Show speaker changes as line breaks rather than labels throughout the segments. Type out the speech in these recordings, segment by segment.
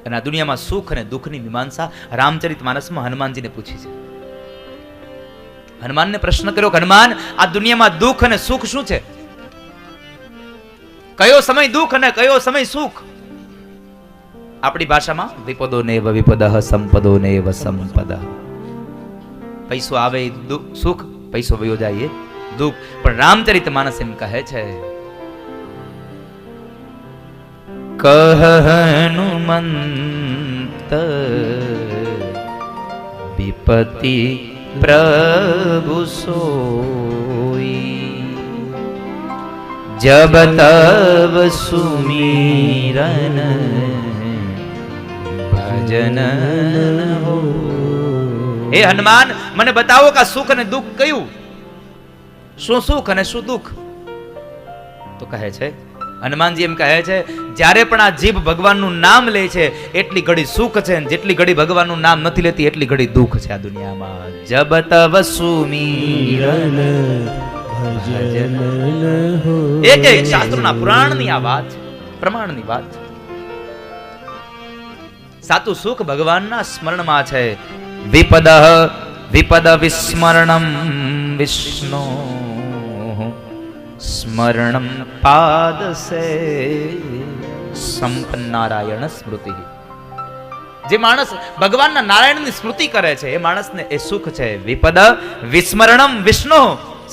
અને આ દુનિયામાં સુખ અને દુઃખની મીમાંસા રામચરિતમાનસમાં હનુમાનજીને પૂછી છે. હનુમાનને પ્રશ્ન કર્યો કે હનુમાન, આ દુનિયામાં દુઃખ અને સુખ શું છે? કયો સમય દુઃખ અને કયો સમય સુખ? આપણી ભાષામાં વિપદો નેવ વિપદઃ સંપદો નેવ સંપદઃ. પૈસો આવે સુખ, પૈસો વયો જાય દુઃખ. પણ રામચરિતમાનસ એમ કહે છે, કહ હનુમંત વિપતિ પ્રભુ સોઈ, જબ તબ સુમિરન ભજન હો. હે હનુમાન, મને બતાવો કે સુખ અને દુઃખ કયું? શું સુખ અને શું દુઃખ? તો કહે છે, હનુમાનજી એમ કહે છે, જ્યારે પણ આ જીભ ભગવાનનું નામ લે છે એટલી ઘડી સુખ છે, જેટલી ઘડી ભગવાનનું નામ નથી લેતી એટલી ઘડી દુઃખ છે આ દુનિયામાં. જબ તબ સુમિરન ભજન હો. એક એક શાસ્ત્રોના પુરાણની આ વાત છે, પ્રમાણની વાત છે. સાચું સુખ ભગવાનના સ્મરણમાં છે. વિપદ વિપદ વિસ્મરણમ વિષ્ણુ સ્મરણમ પાદસે સંપન્નારાયણ સ્મૃતિ. જે માણસ ભગવાનના નારાયણની સ્મૃતિ કરે છે એ માણસને એ સુખ છે. વિપદ વિસ્મરણમ વિષ્ણુ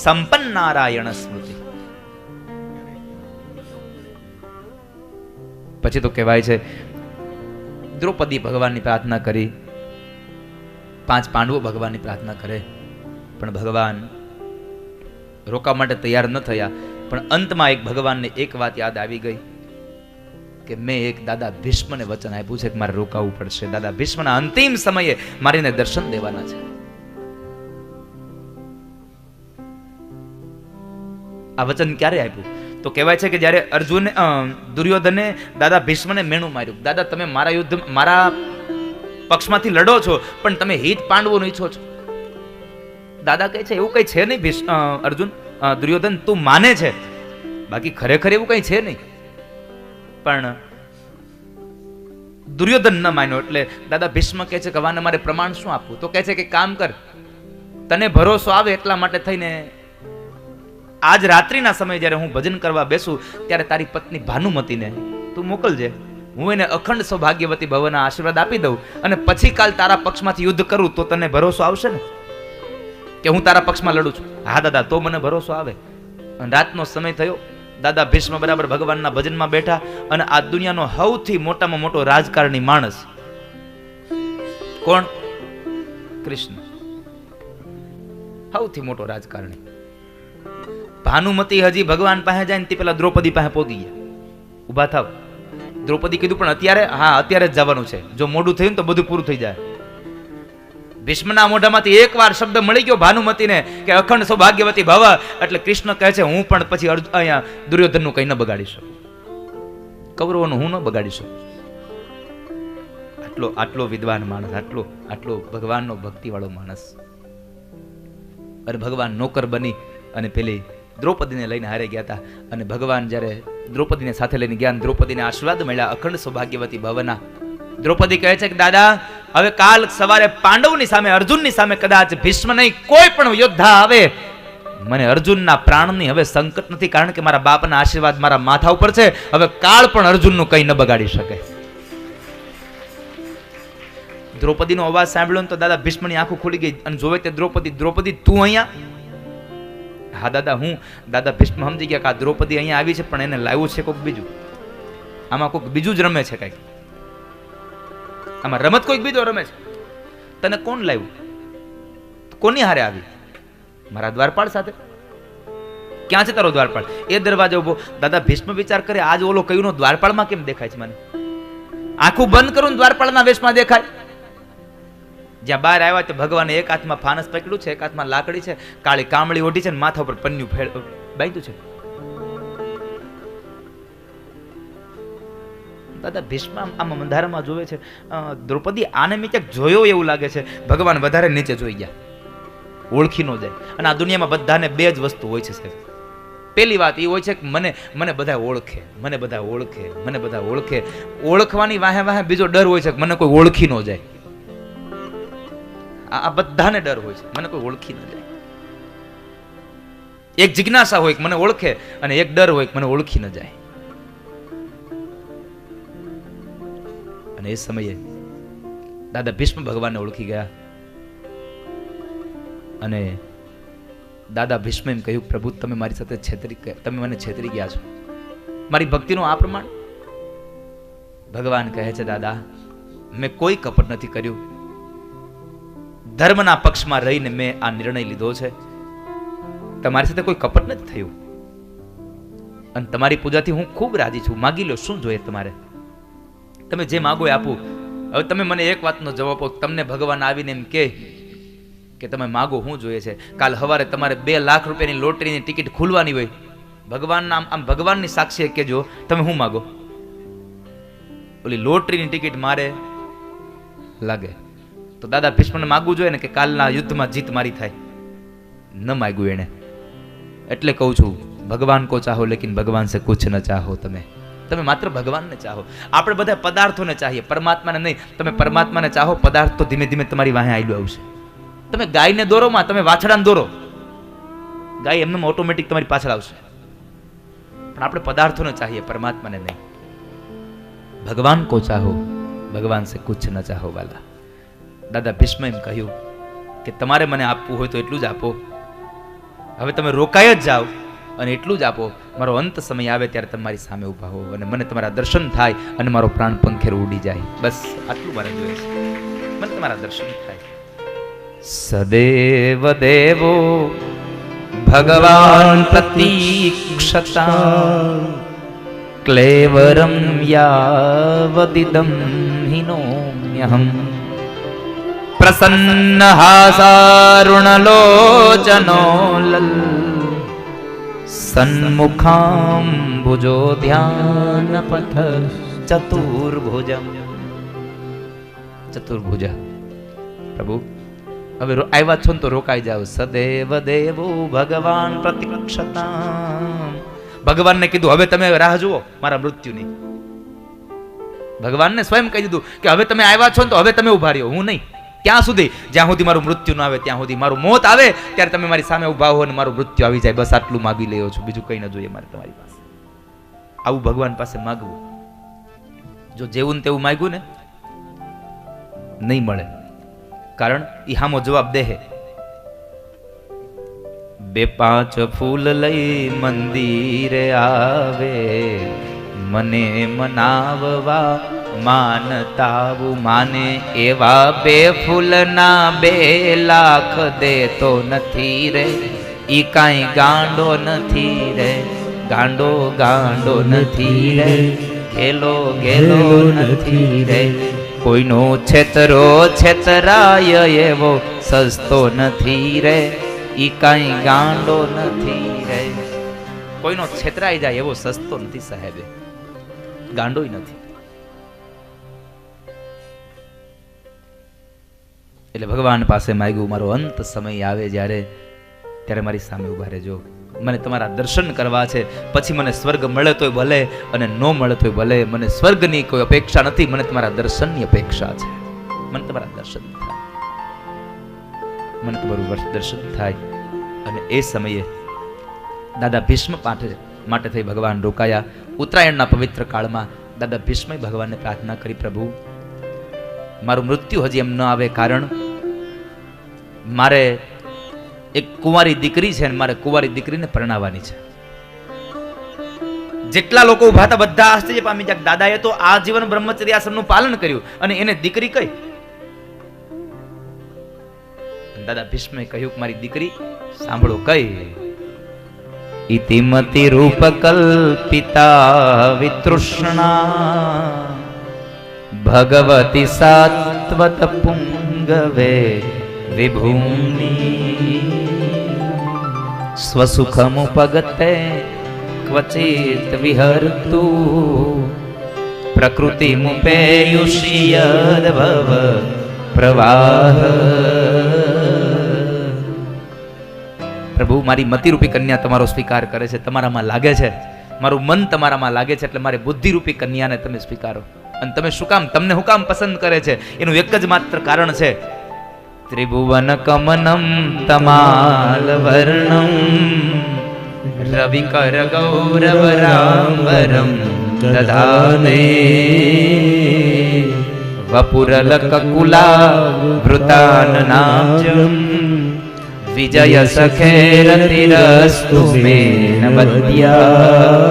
સંપન્નારાયણ સ્મૃતિ. પછી તો કહેવાય છે, દ્રૌપદી ભગવાનની પ્રાર્થના કરી, 5 પાંડવો ભગવાનની પ્રાર્થના કરે, પણ ભગવાન રોકવા માટે તૈયાર ન થયા. પણ અંતમાં એક ભગવાનને એક વાત યાદ આવી ગઈ કે મેં એક દાદા ભીષ્મને વચન આપ્યું છે કે મારે રોકાવું પડશે. દાદા ભીષ્મના અંતિમ સમયે મારીને દર્શન દેવાના છે. આ વચન ક્યારે આપ્યું? તો કહેવાય છે કે જ્યારે દુર્યોધને દાદા ભીષ્મને મેણું માર્યું. દાદા, તમે મારા યુદ્ધ મારા પક્ષમાંથી લડો છો, પણ તમે હિત પાંડવોનું ઈચ્છો છો. દાદા કહે છે, એવું કઈ છે નહીં અર્જુન, દુર્યોધન તું માને છે, બાકી ખરેખર એવું કઈ છે નહીં. પણ દુર્યોધન ન માન્યો એટલે દાદા ભીષ્મ કહે છે કે વાને મારે પ્રમાણ શું આપવું? તો કહે છે કે કામ કર, તને ભરોસો આવે એટલા માટે થઈને આજ રાત્રિના સમયે જ્યારે હું ભજન કરવા બેસું ત્યારે તારી પત્ની ભાનુમતીને તું મોકલજે. હું એને અખંડ સૌભાગ્યવતી ભવના આશીર્વાદ આપી દઉં અને પછી કાલ તારા પક્ષમાંથી યુદ્ધ કરું તો તને ભરોસો આવશે ને કે હું તારા પક્ષમાં લડું છું? હા દાદા, તો મને ભરોસો આવે. રાતનો સમય થયો, દાદા ભીષ્મ બરાબર ભગવાનના ભજનમાં બેઠા અને આ દુનિયાનો સૌથી મોટામાં મોટો રાજકારણી માણસ કોણ? કૃષ્ણ. સૌથી મોટો રાજકારણી. ભાનુમતી હજી ભગવાન પાસે જાય ને તે પેલા દ્રૌપદી પાસે પહોંચી ગયા. ઉભા થાવ. દ્રૌપદી કીધું પણ અત્યારે? હા, અત્યારે જ જવાનું છે, જો મોડું થયું તો બધું પૂરું થઈ જાય. ભીષ્મના મોઢામાંથી એકવાર શબ્દ મળી ગયો ભાનુમતીને કે અખંડ સૌભાગ્યવતી ભવ, એટલે કૃષ્ણ કહે છે હું પણ પછી અહીંયા દુર્યોધનનું કંઈ ન બગાડી શકું, કૌરવોનું હું ન બગાડી શકું. આટલો વિદ્વાન માણસ, આટલો ભગવાનનો ભક્તિવાળો માણસ. અને ભગવાન નોકર બની અને પેલી દ્રૌપદીને લઈને હારે ગયા હતા. અને ભગવાન જ્યારે દ્રૌપદીને સાથે લઈને ગયા, દ્રૌપદીને આશીર્વાદ મળ્યા અખંડ સૌભાગ્યવતી ભવના. દ્રૌપદી કહે છે કે દાદા, હવે કાલ સવારે પાંડવની સામે, અર્જુનની સામે કદાચ ભીષ્મ નહીં કોઈ પણ યોદ્ધા આવે, મને અર્જુનના પ્રાણની હવે સંકટ નથી, કારણ કે મારા બાપના આશીર્વાદ મારા માથા ઉપર છે. હવે કાળ પણ અર્જુનનું કંઈ ન બગાડી શકે. દ્રૌપદીનો અવાજ સાંભળ્યો તો દાદા ભીષ્મની આંખો ખુલી ગઈ અને જોવે તે દ્રૌપદી તું અહીંયા? હા દાદા, હું. દાદા ભીષ્મ સમજી ગયા કે આ દ્રૌપદી અહીંયા આવી છે, પણ એને લાવ્યું છે કોઈક બીજું, આમાં કોઈક બીજું જ રમે છે, કઈક આમાં રમત કોઈક બીજો રમે છે. તને કોણ લાવ્યું? કોની હારે આવી? મારા દ્વારપાળ સાથે. ક્યાં છે તારો દ્વારપાળ? એ દરવાજે ઉભો. દાદા ભીષ્મ વિચાર કરે, આજ ઓલો કયું નો દ્વારપાળમાં કેમ દેખાય છે મને? આખું બંધ કરું દ્વારપાળના વેશમાં દેખાય. જ્યાં બહાર આવ્યા તો ભગવાને એક હાથમાં ફાનસ પકડ્યું છે, એક હાથમાં લાકડી છે, કાળી કામળી ઓઢી છે ને માથા ઉપર પન્યું બાંધ્યું છે. દાદા ભીષ્મ આમાં મંધારામાં જોવે છે, દ્રૌપદી આને મેં ક્યાંક જોયો એવું લાગે છે. ભગવાન વધારે નીચે જોઈ ગયા, ઓળખી ન જાય. અને આ દુનિયામાં બધાને બે જ વસ્તુ હોય છે સાહેબ, પહેલી વાત એ હોય છે કે મને બધા ઓળખે, મને બધા ઓળખે, મને બધા ઓળખે. ઓળખવાની વાહે વાહે બીજો ડર હોય છે કે મને કોઈ ઓળખી ન જાય. આ બધાને ડર હોય છે, મને કોઈ ઓળખી ન જાય. એક જિજ્ઞાસા હોય કે મને ઓળખે, અને એક ડર હોય કે મને ઓળખી ન જાય. અને એ સમયે દાદા ભીષ્મ ભગવાનને ઓળખી ગયા, અને દાદા ભીષ્મ એમ કહ્યું, પ્રભુ તમે મારી સાથે તમે મને છેતરી ગયા છો, મારી ભક્તિનું આ પ્રમાણ. ભગવાન કહે છે, દાદા મેં કોઈ કપટ નથી કર્યું, ધર્મના પક્ષમાં રહીને મેં આ નિર્ણય લીધો છે. તમારી સાથે કોઈ કપટ નથી થયું, અને તમારી પૂજાથી હું ખૂબ રાજી છું. માગી લો, શું જોઈએ તમારે? તમે જે માગો એ આપું. હવે તમે મને એક વાતનો જવાબ આપો, તમને ભગવાન આવીને એમ કે તમે માગો શું જોઈએ છે? કાલ સવારે તમારે 2 લાખ રૂપિયાની લોટરીની ટિકિટ ખુલવાની હોય, ભગવાનના આમ ભગવાનની સાક્ષી કહેજો, તમે શું માગો? ઓલી લોટરીની ટિકિટ મારે લાગે તો દાદા ભીષ્મને માગવું જોઈએ ને કે કાલના યુદ્ધમાં જીત મારી થાય. ન માગ્યું એને. એટલે કહું છું, ભગવાન કો ચાહો લેકિન ભગવાન સે કુછ ન ચાહો. તમે માત્ર ભગવાનને ચાહો. આપણે બધા પદાર્થોને ચાહીએ, પરમાત્માને નહીં. તમે પરમાત્માને ચાહો, પદાર્થ તો ધીમે ધીમે તમારી વાહે આયલું આવશે. તમે ગાયને દોરોમાં, તમે વાછડાને દોરો, ગાય એમને ઓટોમેટિક તમારી પાછળ આવશે. પણ આપણે પદાર્થોને ચાહીએ, પરમાત્માને નહીં. ભગવાન કો ચાહો, ભગવાન સે કુછ ન ચાહો વાલા. દાદા ભીષ્મ એમ કહ્યું કે તમારે મને આપવું હોય તો એટલું જ આપો. હવે તમે રોકાય જ જાઓ અને એટલું જ આપો. મારો અંત સમય આવે ત્યારે તમારી સામે ઊભા હો અને મને તમારા દર્શન થાય અને મારો પ્રાણ પંખેર ઉડી જાય. બસ આટલું મારે જોઈએ છે, મને તમારા દર્શન થાય. સદેવ દેવો ભગવાન પ્રતીક્ષતા ક્લેવરમ યાવદિદમ હિનોમ્યહમ પ્રસન્ન હાસારુણલોચનો લલ સન્મુખાંબુજો ધ્યાનપથ ચતુર્ભુજમ. ચતુર્ભુજ પ્રભુ હવે આવ્યા છો ને તો રોકાઈ જાવ. સદેવ દેવો ભગવાન પ્રતીક્ષતા. ભગવાનને કીધું હવે તમે રાહ જુઓ મારા મૃત્યુની. ભગવાનને સ્વયં કહી દીધું કે હવે તમે આવ્યા છો ને તો હવે તમે ઉભા રહ્યો, હું નહીં. ત્યાં સુધી જ્યાં સુધી મારું મૃત્યુ ના આવે, ત્યાં સુધી મારું મોત આવે ત્યારે તમે મારી સામે ઉભા હો અને મારું મૃત્યુ આવી જાય. બસ આટલું માગી લેવો છું, બીજું કઈ ન જોઈએ મારે તમારી પાસે. આવું ભગવાન પાસે માગવું. જો જેવું ને તેવું માગ્યું ને નહીં મળે, કારણ ઈ હામો જવાબ દેહે. 2-5 ફૂલ લઈ મંદિરે આવે, મને મનાવવા માનતાવું માને. એવા 2 ફૂલના 2 લાખ દેતો નથી રે, ઈ કાંઈ ગાંડો નથી રે, ગાંડો ગાંડો નથી રે, ગેલો ગેલો નથી રે. કોઈનો છેતરો છેતરાય એવો સસ્તો નથી રે, ઈ કાંઈ ગાંડો નથી રે. કોઈનો છેતરાઈ જાય એવો સસ્તો નથી સાહેબે, ગાંડોય નથી. એટલે ભગવાન પાસે માંગ્યું, મારો અંત સમય આવે જ્યારે ત્યારે મારી સામે ઉભા રહેજો. મને તમારા દર્શન કરવા છે. પછી મને સ્વર્ગ મળે તોય ભલે અને ન મળે તોય ભલે, મને સ્વર્ગની કોઈ અપેક્ષા નથી, મને તમારા દર્શનની અપેક્ષા છે. મને તમારા દર્શન થાય, મને તમારું દર્શન થાય. અને એ સમયે દાદા ભીષ્મ માટે થઈ ભગવાન રોકાયા. ઉત્તરાયણના પવિત્ર કાળમાં દાદા ભીષ્મે ભગવાનને પ્રાર્થના કરી, પ્રભુ મારું મૃત્યુ હજી એમ ન આવે, કારણ મારે એક કુંવારી દીકરી છે અને મારે કુંવારી દીકરીને પરણાવવાની છે. જેટલા લોકો ઉભા હતા બધા આશ્ચર્ય પામી ગયા. દાદાએ તો આજીવન બ્રહ્મચર્ય આશ્રમનું પાલન કર્યું અને એને દીકરી કઈ? દાદા ભીષ્મે કહ્યું, મારી દીકરી સાંભળો કઈ. ઇતિમતિ રૂપ કલ્પિતા વિતૃષ્ણા ભગવતી સાત્વત પુંગવે વિભૂમિ સ્વસુખમુપગતે ક્વચિત વિહર્તુ પ્રકૃતિમુપેયુષિયદ્ભવ પ્રવાહ. પ્રભુ પ્રભુ મારી મતિરૂપી કન્યા તમારો સ્વીકાર કરે છે, તમારામાં લાગે છે, મારું મન તમારામાં લાગે છે, એટલે મારી બુદ્ધિરૂપી કન્યાને તમે સ્વીકારો. અને તમે શું કામ, તમને હું કામ પસંદ કરે છે એનું એક જ માત્ર કારણ છે, ત્રિભુવન કમનમ તમાલ વર્ણમ રવિકર ગૌરવ રામરમ દધાને વપુરલક કુલા વૃતાનનાજમ વિજય સખેરતિરસ્તુ મેન મધ્યા.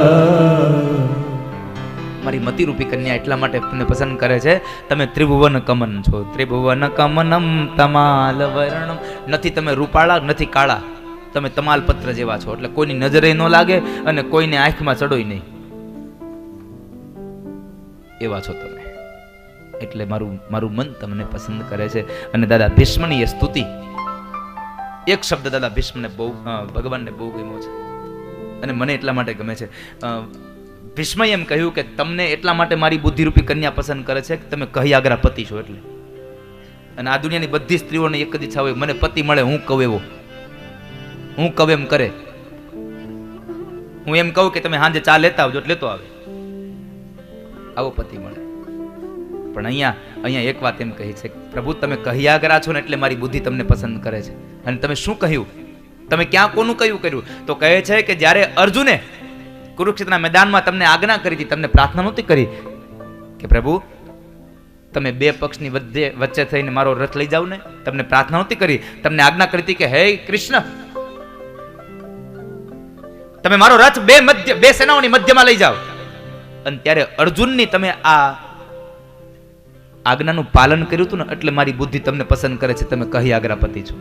મારી મતિરૂપી કન્યા એટલા માટે તમને પસંદ કરે છે, તમે ત્રિભુવન કમન છો. ત્રિભુવન કમનમ તમાલ વર્ણમ, નથી તમે રૂપાળા નથી કાળા, તમે તમાલપત્ર જેવા છો, એટલે કોઈની નજરે ન લાગે અને કોઈને આંખમાં ચડોય નહીં, એવા છો તમે. એટલે મારું મન તમને પસંદ કરે છે. અને દાદા ભીષ્મની એ સ્તુતિ, એક શબ્દ દાદા ભીષ્મને બહુ ભગવાનને બહુ ગમ્યો છે અને મને એટલા માટે ગમે છે. ભીષ્મએ એમ કહ્યું કે તમને એટલા માટે મારી બુદ્ધિરૂપી કન્યા પસંદ કરે છે કે તમે કહ્યાગ્રા પતિ છો એટલે. અને આ દુનિયાની બધી સ્ત્રીઓને એક જ ઈચ્છા હોય, મને પતિ મળે, હું કહું એવો, હું કહું એમ કરે. હું એમ કહું કે તમે સાંજે ચા લેતા આવજો એટલે લેતો આવે, આવો પતિ મળે. પણ અહીંયા એક વાત એમ કહી છે, પ્રભુ તમે કહ્યાગ્રા છો ને એટલે મારી બુદ્ધિ તમને પસંદ કરે છે. અને તમે શું કહ્યું, તમે ક્યાં કોનું કયું કર્યું? તો કહે છે કે જ્યારે અર્જુને કુરુક્ષેત્રના મેદાનમાં તમને આજ્ઞા કરી હતી, તમને પ્રાર્થના નહોતી કરી કે પ્રભુ તમે બે પક્ષની વચ્ચે થઈને મારો રથ લઈ જાવ ને, તમને પ્રાર્થના નહોતી કરી, તમને આજ્ઞા કરી હતી કે હે કૃષ્ણ તમે મારો રથ બે સેનાઓની મધ્યમાં લઈ જાઓ. અને ત્યારે અર્જુનની તમે આ આજ્ઞાનું પાલન કર્યું હતું ને એટલે મારી બુદ્ધિ તમને પસંદ કરે છે, તમે કહ્યાગ્રાપતિ છો.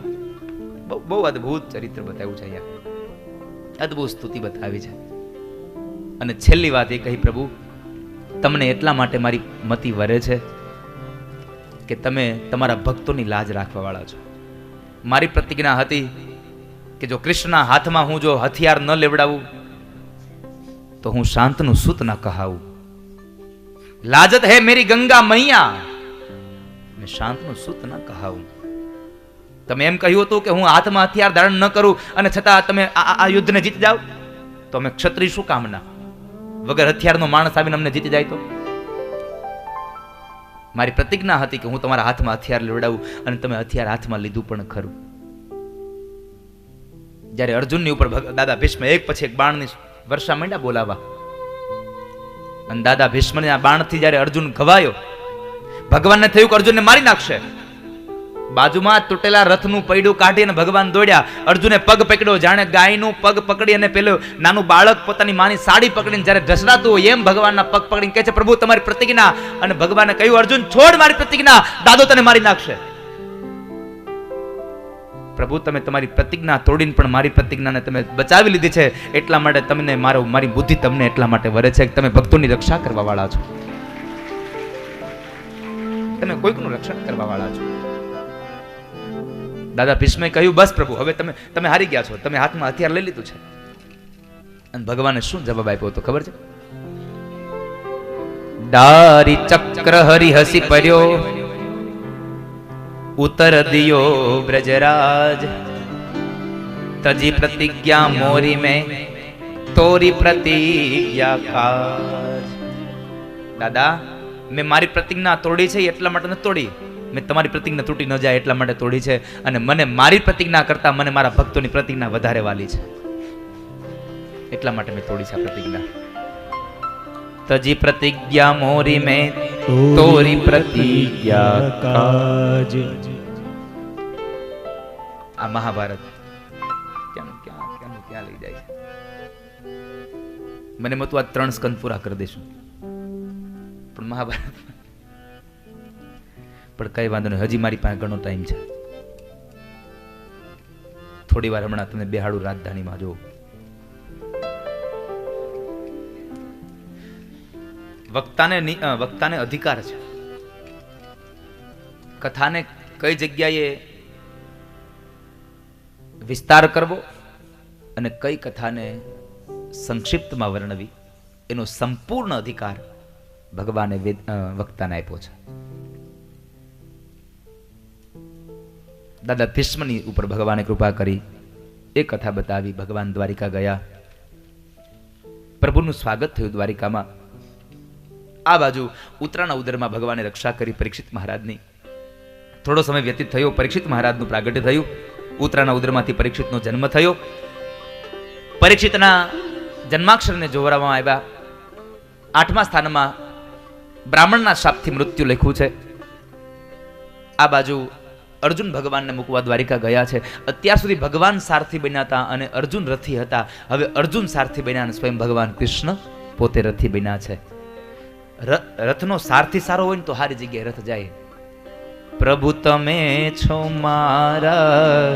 બહુ અદભુત ચરિત્ર બતાવ્યું છે અહીંયા, અદભુત સ્તુતિ બતાવી છે. અને છેલ્લી વાત એ કહી, પ્રભુ તમને એટલા માટે મારી મતિ વરે છે કે તમે તમારા ભક્તોની લાજ રાખવા વાળા છો. મારી પ્રતિજ્ઞા હતી કે જો કૃષ્ણના હાથમાં હું જો હથિયાર ન લેવડાવું તો હું શાંતનું સૂત ના કહાવું. લાજત હે મેરી ગંગા મૈયા, મેં શાંતનું સૂત ના કહાવું. તમે એમ કહ્યું હતું કે હું હાથમાં હથિયાર ધારણ ન કરું અને છતાં તમે આ યુદ્ધને જીતી જાઓ, તો અમે ક્ષત્રિય શું કામના? વગર હથિયારનો માણસ આવીને અમને જીતી જાય તો? મારી પ્રતિજ્ઞા હતી કે હું તમારા હાથમાં હથિયાર લેવડાવું અને તમે હથિયાર હાથમાં લીધું પણ ખરું. જ્યારે અર્જુનની ઉપર દાદા ભીષ્મ એક પછી એક બાણની વર્ષા માંડ્યા બોલાવા, અને દાદા ભીષ્મના બાણથી જ્યારે અર્જુન ઘવાયો, ભગવાનને થયું કે અર્જુનને મારી નાખશે. બાજુમાં તૂટેલા રથનું પૈડું કાઢીને ભગવાન દોડ્યા. અર્જુને પગ પકડ્યો, જાણે ગાયનું પગ પકડી અને પેલું નાનું બાળક પોતાની માની સાડી પકડીને જ્યારે ઢસડાતું હોય એમ ભગવાનના પગ પકડીને કહે છે પ્રભુ તમારી પ્રતિજ્ઞા. અને ભગવાને કહ્યું અર્જુન છોડ મારી પ્રતિજ્ઞા, દાદો તને મારી નાખશે. પ્રભુ તમે તમારી પ્રતિજ્ઞા તોડીને પણ મારી પ્રતિજ્ઞાને તમે બચાવી લીધી છે, એટલા માટે તમને મારી બુદ્ધિ તમને એટલા માટે વરે છે કે તમે ભક્તોની રક્ષા કરવા વાળા છો, તમે કોઈકનું રક્ષણ કરવા વાળા છો. દાદા ભીષ્મે કહ્યું બસ પ્રભુ હવે તમે હારી ગયા છો, તમે હાથમાં હથિયાર લઈ લીધું છે. અને ભગવાને શું જવાબ આપ્યો તો ખબર છે? ડારી ચક્ર હરી હસી પડ્યો, ઉતર દિયો બ્રજરાજ, તજી પ્રતિજ્ઞા મોરી મેં તોરી પ્રતિજ્ઞા કાજ. દાદા મેં મારી પ્રતિજ્ઞા તોડી છે એટલા માટે નથી તોડી, મેં તમારી પ્રતિજ્ઞા તૂટી ન જાય એટલા માટે તોડી છે. અને મને મારી પ્રતિજ્ઞા કરતા મને મારા ભક્તોની પ્રતિજ્ઞા વધારે વાલી છે, એટલા માટે મેં તોડી છે આ પ્રતિજ્ઞા. તજી પ્રતિજ્ઞા મોરી મેં તોરી પ્રતિજ્ઞા કાજ. આ મહાભારત ક્યાં લઈ જાય છે? મને મતું આ 3 સ્કંદ પૂરા કરી દઈશું, પણ મહાભારત પણ કઈ વાંધો નહીં, હજી મારી પાસે ઘણો ટાઈમ છે. થોડી વાર હમણાં તમને બેહાડું રાજધાનીમાં. જો વક્તાને અધિકાર છે કથાને કઈ જગ્યાએ વિસ્તાર કરવો અને કઈ કથાને સંક્ષિપ્તમાં વર્ણવી, એનો સંપૂર્ણ અધિકાર ભગવાને વક્તાને આપ્યો છે. દાદા ભીષ્મની ઉપર ભગવાને કૃપા કરી એ કથા બતાવી. ભગવાન દ્વારિકા ગયા, પ્રભુનું સ્વાગત થયું દ્વારિકામાં. આ બાજુ ઉત્તરાના ઉદરમાં ભગવાને રક્ષા કરી પરીક્ષિત મહારાજની. થોડો સમય વ્યતીત થયો, પરીક્ષિત મહારાજનું પ્રાગટ્ય થયું. ઉત્તરાના ઉદરમાંથી પરીક્ષિતનો જન્મ થયો. પરીક્ષિતના જન્માક્ષરને જોવરાવવામાં આવ્યા. 8મા સ્થાનમાં બ્રાહ્મણના શાપથી મૃત્યુ લખ્યું છે. આ બાજુ અર્જુન ભગવાનને મૂકવા દ્વારિકા ગયા છે. અત્યાર સુધી ભગવાન સારથી બન્યા હતા અને અર્જુન રથી હતા. હવે અર્જુન સારથી બન્યા અને સ્વયં ભગવાન કૃષ્ણ પોતે રથી બન્યા છે. રથનો સારથી સારો હોય ને તો સારી જગ્યાએ રથ જાય. પ્રભુ તમે છો મારા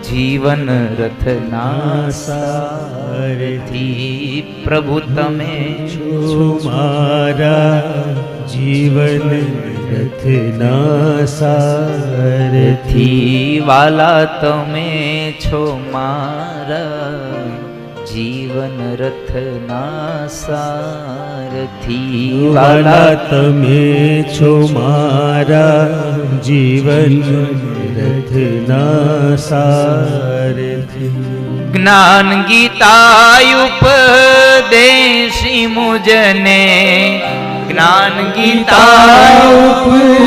જીવન રથના સારથી. પ્રભુ તમે
છો મારા જીવન રથના સારથી.
વાલા તમે છો મારા જીવન રથના સારથી.
વાલા તમે છો મારા જીવન રથના સારથી.
જ્ઞાન ગીતાયુપદેશી મુજને, જ્ઞાન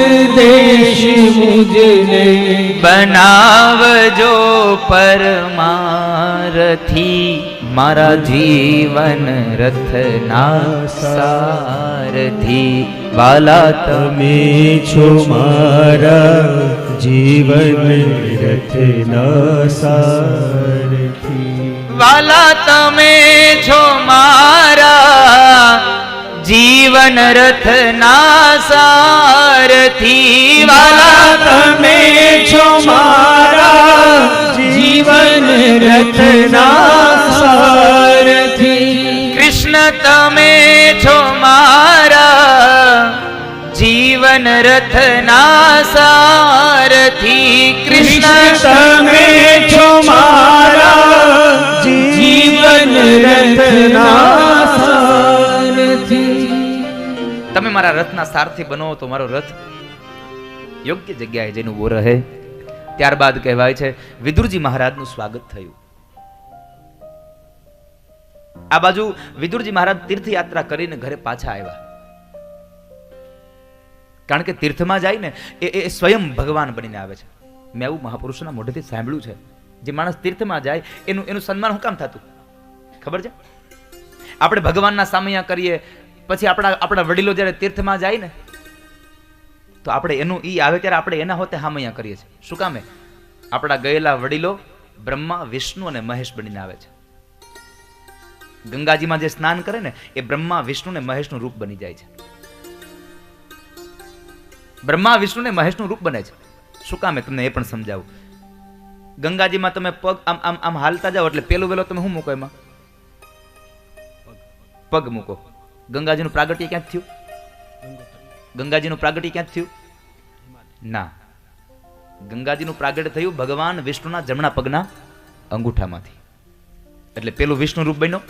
ઉપદેશી મુજને
બનાવજો પરમારથી. મારા જીવન રથના સારથી. વાલા
તમે છો મારા જીવન રથના સારથી.
વાલા તમે છો મારા જીવન રથના સારથી. વાલા
તમે છો મારા જીવન રથના સારથી.
કૃષ્ણ તમે છો મારા જીવન રથના સારથી.
કૃષ્ણ તમે છો મારા જીવન રથના સારથી.
તમે મારા રથના સારથી બનો તો મારો રથ યોગ્ય જગ્યાએ જઈને ઉભો રહે. ત્યારબાદ કહેવાય છે વિદુરજી મહારાજનું સ્વાગત થયું. આ બાજુ વિદુરજી મહારાજ તીર્થયાત્રા કરીને ઘરે પાછા આવ્યા. કારણ કે તીર્થમાં જાય ને એ સ્વયં ભગવાન બનીને આવે છે. મેં આવું મહાપુરુષોના મોઢેથી સાંભળ્યું છે. જે માણસ તીર્થમાં જાય એનું સન્માન શું કામ થતું ખબર છે? આપણે ભગવાનના સામૈયા કરીએ, પછી આપણા વડીલો જ્યારે તીર્થમાં જાય ને તો આપણે એનું ઈ આવે ત્યારે આપણે એના હોતે સામૈયા કરીએ છીએ. શું કામે? આપણા ગયેલા વડીલો બ્રહ્મા, વિષ્ણુ અને મહેશ બનીને આવે છે. ગંગાજીમાં જે સ્નાન કરે ને એ બ્રહ્મા, વિષ્ણુ ને મહેશનું રૂપ બની જાય છે. બ્રહ્મા, વિષ્ણુ ને મહેશનું રૂપ બને છે. શું કામે? તમને એ પણ સમજાવું. ગંગાજીમાં તમે પગ આમ હાલતા જાઓ એટલે પેલું વેલો તમે શું મૂકો? એમાં પગ મૂકો. ગંગાજીનું પ્રાગટ્ય ક્યાં થયું? ગંગાજીનું પ્રાગટ્ય ક્યાં થયું? ના, ગંગાજીનું પ્રાગટ્ય થયું ભગવાન વિષ્ણુના જમણા પગના અંગૂઠામાંથી. એટલે પેલું વિષ્ણુ રૂપ બન્યો,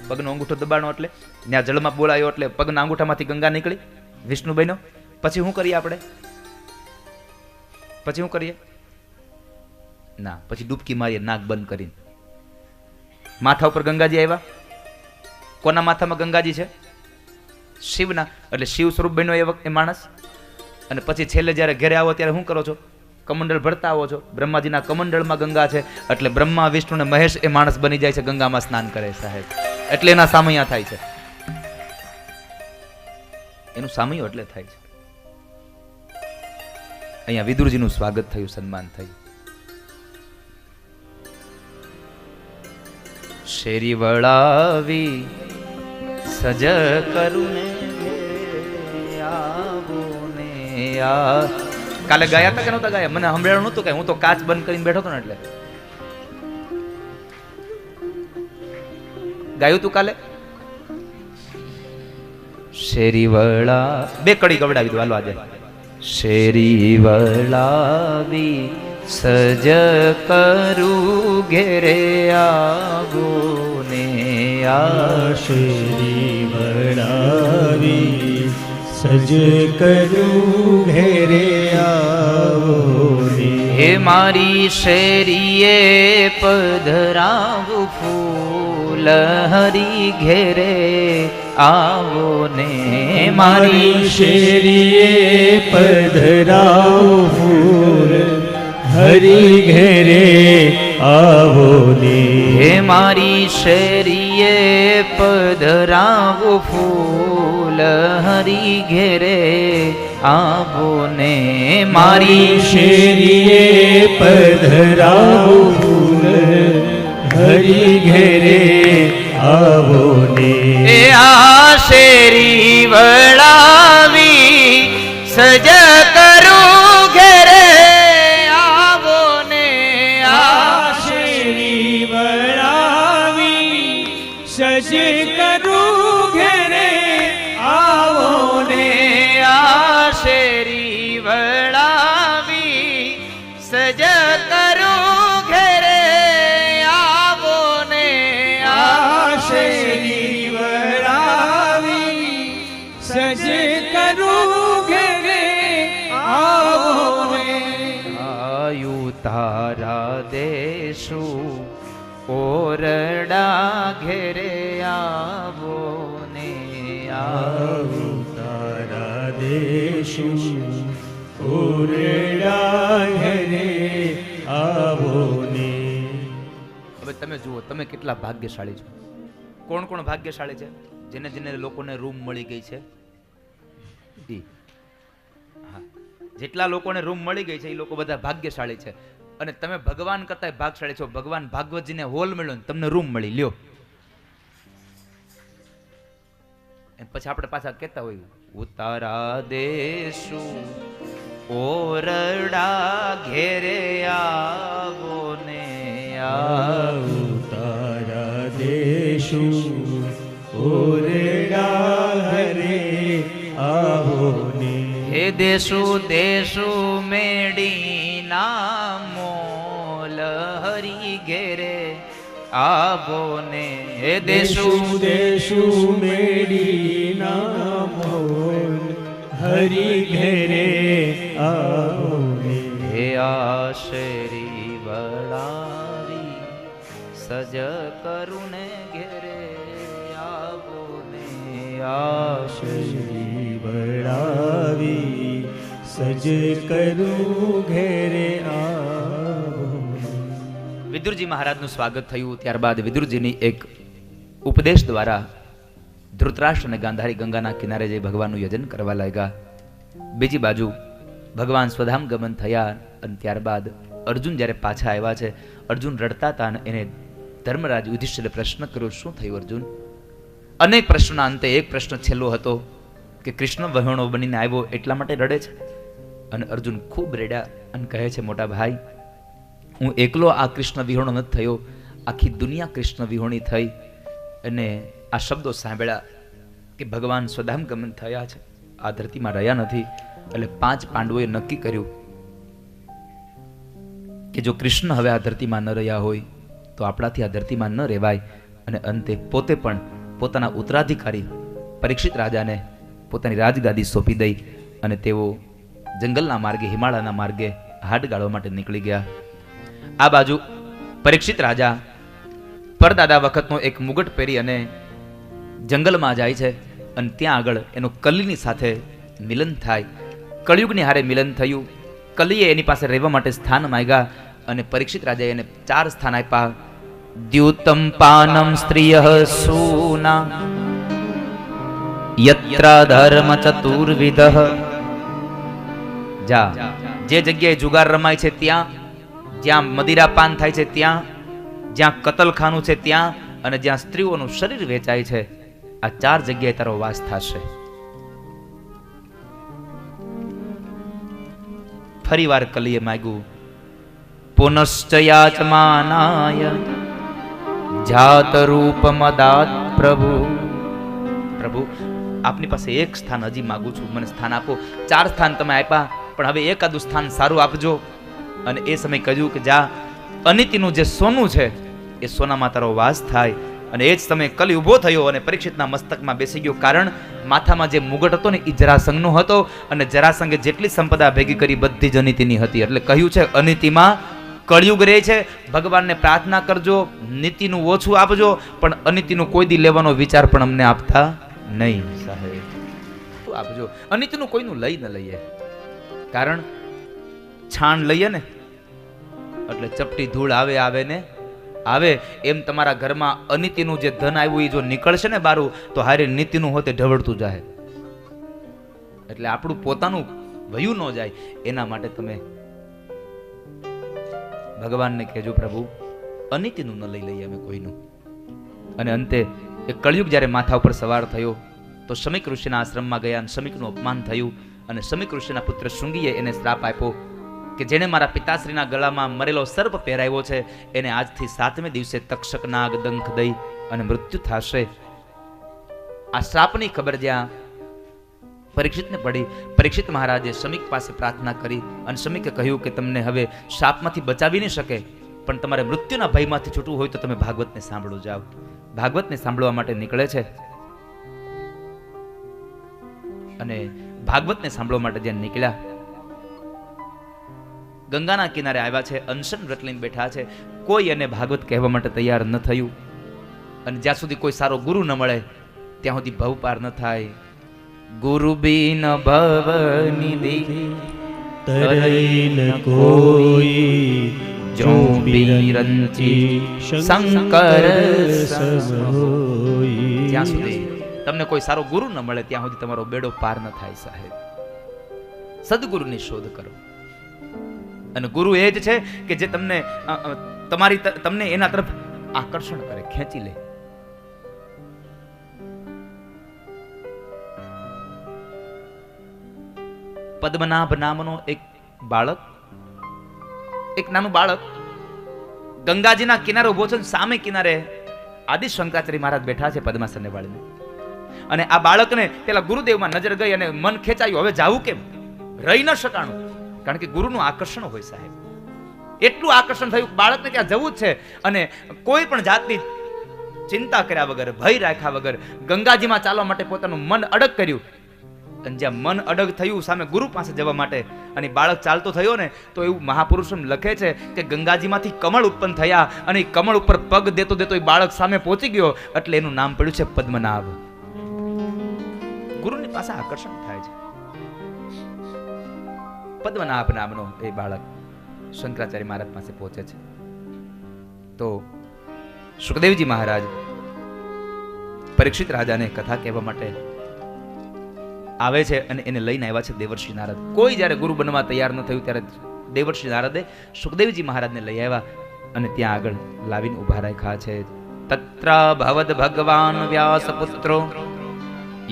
પગનો અંગૂઠો દબાણો એટલે ત્યાં જળમાં બોલાયો એટલે પગના અંગૂઠામાંથી ગંગા નીકળી, વિષ્ણુ બન્યો. પછી શું કરીએ આપણે? પછી શું કરીએ? ના, પછી ડૂબકી મારીએ નાક બંધ કરીને. માથા ઉપર ગંગાજી આવ્યા. કોના માથામાં ગંગાજી છે? શિવના. એટલે શિવ સ્વરૂપ બન્યો એ વખતે માણસ. અને પછી છેલ્લે જ્યારે ઘરે આવો ત્યારે શું કરો છો? કમંડળ ભરતા આવો છો. બ્રહ્માજીના કમંડળમાં ગંગા છે એટલે બ્રહ્મા, વિષ્ણુ ને મહેશ એ માણસ બની જાય છે. ગંગામાં સ્નાન કરે સાહેબ, એટલે એના સામૈયા થાય છે. એનું સામૈયું એટલે થાય છે. અહીંયા વિદુરજીનું સ્વાગત થયું, સન્માન થયું. શેરી વળાવી સજ કરુને આવુને આ. કાલે ગાયા હતા કે નહોતા ગાયા? મને સંભળાયું નહોતું કે હું તો કાચ બંધ કરીને બેઠો હતો ને એટલે ગાયું તું કાલે. શેરી વળા બે કડી ગવડાવી દો હાલો આજે. શેરી વળાવી સજ કરું ઘેરે આવો ને આ.
શેરી વળાવી સજ કરું ઘેરે આવો ને
હે મારી શેરીએ પધરાવું ફૂલ હરી ઘેરે આવો ને
મારી શેરીએ પધરાવો ફૂલ હરી ઘેરે આવો ને
હે મારી શેરીએ પધરાવું ફૂલ હરી ઘેરે આવો ને
મારી શેરીએ પધરાવો ફૂલ હરી ઘેરે આવો ને
એ આ શેરી વળાવી સજ કરું ઘેરે આવો ને
આ શેરી વળાવી સજ કરું ઘેરે આવો ને
આ શેરી વળાવી સજ કરું ઘેરે આવો ને
આ શેરી વળાવી સજ કરું ઘેરે આવો ને
આયુ તારા દેશું ઓરડા ઘેરે આવો ને આવો
તારા દેશું ઓરડા ઘરે આવો ને
હવે તમે જુઓ તમે કેટલા ભાગ્યશાળી છો. કોણ કોણ ભાગ્યશાળી છે? જેને જેને લોકોને રૂમ મળી ગઈ છે ઈ. હા, જેટલા લોકોને રૂમ મળી ગઈ છે એ લોકો બધા ભાગ્યશાળી છે. અને તમે ભગવાન કરતા ભાગશાળી છો. ભગવાન ભાગવતજીને હોલ મળ્યો ને તમને રૂમ મળી લ્યો. પછી આપણે પાછા કહેતા હોય ઉતારા દેશું ઓરડા ઘેરે આવો ને આવો
તારા દેશું ઓરડા ઘરે આવો ને
હે દેશું દેશું મેડી ના મોલ હરી ઘેરે આવો ને હે દેશું
દેશું મેડી ના મોલ હરી ઘરે આવો ને
હે આશરી વળાવી સજ કરું ને ઘેરે આવો ને
શરી વળાવી સજ કરું ઘેરે આવો.
વિદુરજી મહારાજનું સ્વાગત થયું. ત્યારબાદ વિદુરજીની એક ઉપદેશ દ્વારા ધૃતરાષ્ટ્ર અને ગાંધારી ગંગાના કિનારે જઈ ભગવાનનું યજન કરવા લાગ્યા. બીજી બાજુ ભગવાન સ્વધામ ગમન થયા અને ત્યારબાદ અર્જુન જ્યારે પાછા આવ્યા છે, અર્જુન રડતા હતા અને એને ધર્મરાજ યુધિષ્ઠિરે પ્રશ્ન કર્યો, શું થયું અર્જુન? અનેક પ્રશ્નોના અંતે એક પ્રશ્ન છેલ્લો હતો કે કૃષ્ણ વહેણો બનીને આવ્યો એટલા માટે રડે છે. અને અર્જુન ખૂબ રેડ્યા અને કહે છે, મોટા ભાઈ, હું એકલો આ કૃષ્ણ વિહોણો નથી થયો, આખી દુનિયા કૃષ્ણ વિહોણી થઈ. અને આ શબ્દો સાંભળ્યા કે ભગવાન સ્વધામ ગમન થયા છે, આ ધરતીમાં રહ્યા નથી. એટલે 5 પાંડવોએ નક્કી કર્યું કે જો કૃષ્ણ હવે આ ધરતીમાં ન રહ્યા હોય તો આપણાથી આ ધરતીમાં ન રહેવાય. અને અંતે પોતે પણ પોતાના ઉત્તરાધિકારી પરીક્ષિત રાજાને પોતાની રાજગાદી સોંપી દઈ અને તેઓ જંગલના માર્ગે, હિમાલયના માર્ગે હાડ ગાળવા માટે નીકળી ગયા. આ બાજુ પરીક્ષિત રાજા પરદાદા વખતનો એક મુગટ પહેરી અને જંગલમાં જાય છે અને ત્યાં આગળ એનો કલીની સાથે મિલન થાય. કળિયુગની હારે મિલન થયું. કલીએ એની પાસે રહેવા માટે સ્થાન માંગ્યા અને પરીક્ષિત રાજાએ એને 4 સ્થાન આપ્યા. દ્યુતમ પાનમ સ્ત્રીયઃ સૂના યત્ર ધર્મ ચતુર્વિધઃ. જા, જે જગ્યાએ જુગાર રમાય છે ત્યાં, જ્યાં મદિરાપાન થાય છે ત્યાં, જ્યાં કતલખાનું છે ત્યાં, અને જ્યાં સ્ત્રીઓનું શરીર વેચાય છે, આ 4 જગ્યાએ તારો વાસ થશે. ફરીવાર કલીએ માગ્યું, પુનશ્ચ યાચમાનાય જાત રૂપ મદાત પ્રભુ. પ્રભુ, આપની પાસે એક સ્થાન હજી માગું છું, મને સ્થાન આપો. 4 સ્થાન તમે આપ્યા, પણ હવે એકાદું સ્થાન સારું આપજો. અને એ સમય કહ્યું કે જા, અનિતિનું જે સોનું છે એ સોનામાં તારો વાસ થાય અને એ જ સમયે કલી ઊભો થયો અને પરીક્ષિતના મસ્તકમાં બેસી ગયો. કારણ માથામાં જે મુગટ હતો ને એ જરાસંઘનો હતો, અને જરાસંઘે જેટલી સંપદા ભેગી કરી બધી જ અનિતિની હતી. એટલે કહ્યું છે અનિતિમાં કળિયુગ રહે છે. ભગવાનને પ્રાર્થના કરજો, નીતિનું ઓછું આપજો, પણ અનિતિનું કોઈ દી લેવાનો વિચાર પણ અમને આપતા નહીં સાહેબ. શું આપજો? અનિતિનું કોઈનું લઈ ન લઈએ. કારણ છાણ લઈએ ને એટલે ચપટી ધૂળ આવે ને આવે, એમ તમારા ઘરમાં અનિતિનું જે ધન આવ્યું એ જો નીકળશે ને બારું, તો હારે નીતિનું હોતે ઢવળતું જાય. એટલે આપણું પોતાનું વયું ન જાય એના માટે તમે ભગવાનને કહેજો, પ્રભુ અનિતિનું ન લઈ લઈએ અમે કોઈનું. અને અંતે એ કળિયુગ જ્યારે માથા ઉપર સવાર થયો તો શમીક ઋષિના આશ્રમમાં ગયા અને શમીકનું અપમાન થયું. અને શમીક ઋષિના પુત્ર શૃંગીએ એને શ્રાપ આપ્યો કે જેને મારા પિતાશ્રીના ગળામાં મરેલો સર્પ પહેરાવ્યો છે એને આજથી 7મે દિવસે તક્ષક નાગ દંખ દઈ અને મૃત્યુ થશે. આ શ્રાપની ખબર જ્યાં પરીક્ષિતને પડી, પરીક્ષિત મહારાજે શમીક પાસે પ્રાર્થના કરી અને શમીકે કહ્યું કે તમને હવે શાપમાંથી બચાવી નહીં શકે, પણ તમારે મૃત્યુના ભયમાંથી છૂટવું હોય તો તમે ભાગવતને સાંભળો જાઓ. ભાગવતને સાંભળવા માટે નીકળે છે અને ભાગવતને સાંભળવા માટે જ્યાં નીકળ્યા, ગંગાના કિનારે આવ્યા છે, અનશન વ્રત લઈને બેઠા છે. કોઈ એને ભાગવત કહેવા માટે તૈયાર ન થયું. અને જ્યાં સુધી કોઈ સારો ગુરુ ન મળે ત્યાં સુધી ભવ પાર ન થાય. ગુરુ બિન ભવ નિધિ
તરૈ ન કોઈ, જો બિરંચી શંકર સમ હોય.
જ્યાં સુધી તમને કોઈ સારો ગુરુ ન મળે ત્યાં સુધી તમારો બેડો પાર ન થાય સાહેબ. સદગુરુની શોધ કરો. અને ગુરુ એ જ છે કે જે તમને તમને એના તરફ આકર્ષણ કરે, ખેંચી લે. પદ્મનાભ નામનો એક નાનું બાળક ગંગાજીના કિનારે ઉભો છે. સામે કિનારે આદિ શંકરાચાર્ય મહારાજ બેઠા છે પદ્માસને વાળીને. અને આ બાળકને પેલા ગુરુદેવમાં નજર ગઈ અને મન ખેંચાયું. હવે જાવું કેમ? રહી ન શકાણું, કારણ કે ગુરુનું આકર્ષણ હોય સાહેબ. એટલું આકર્ષણ થયું બાળકને ત્યાં જવું જ છે. અને કોઈ પણ જાતની ચિંતા કર્યા વગર, ભય રાખ્યા વગર ગંગાજીમાં ચાલવા માટે પોતાનું મન અડગ કર્યું. અને જ્યાં મન અડગ થયું સામે ગુરુ પાસે જવા માટે, અને બાળક ચાલતો થયો ને, તો એવું મહાપુરુષો લખે છે કે ગંગાજીમાંથી કમળ ઉત્પન્ન થયા અને એ કમળ ઉપર પગ દેતો દેતો એ બાળક સામે પહોંચી ગયો. એટલે એનું નામ પડ્યું છે પદ્મનાભ. ગુરુની પાસે આકર્ષણ થાય છે. પદ્મનાભ નામનો એ બાળક શંકરાચાર્ય મહારાજ પાસે પહોંચે છે. તો સુખદેવજી મહારાજ પરીક્ષિત રાજાને કથા કહેવા માટે આવે છે અને એને લઈને આવ્યા છે દેવર્ષિ નારદ. કોઈ જ્યારે ગુરુ બનવા તૈયાર ન થયું ત્યારે દેવર્ષિ નારદે સુખદેવજી મહારાજને લઈ આવ્યા અને ત્યાં આગળ લાવીને ઉભા રાખ્યા છે. તત્ર ભવદ ભગવાન વ્યાસ પુત્રો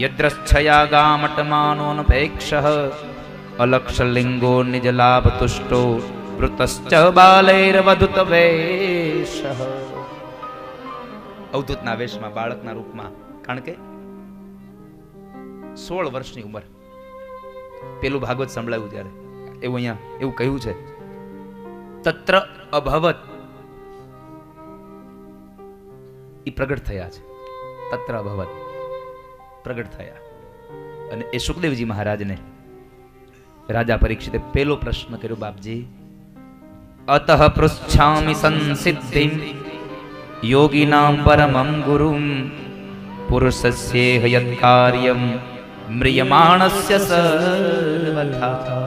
યદ્રચ્છયા ગામટમાનોનપેક્ષઃ અલક્ષલિંગો નિજ લાભ તુષ્ટો વૃતશ્ચ બાલૈર્વધુત વેશઃ. અવધૂતના વેશમાં, બાળકના રૂપમાં. કારણ કે 16 વર્ષની ઉંમર, પેલું ભાગવત સંભળાયું ત્યારે એવું અહીંયા એવું કહ્યું છે. તત્ર અભવત એ પ્રગટ થયા છે. તત્ર અભવત પ્રગટ થયા. અને એ સુખદેવજી મહારાજને રાજા પરીક્ષિતે પેલો પ્રશ્ન કર્યો, બાપજી અતઃ પૃચ્છામિ સંસિદ્ધિમ યોગીનામ પરમં ગુરુમ પુરુષસ્યેહ યત્ કાર્યમ મ્રિયમાણસ્ય સર્વથા.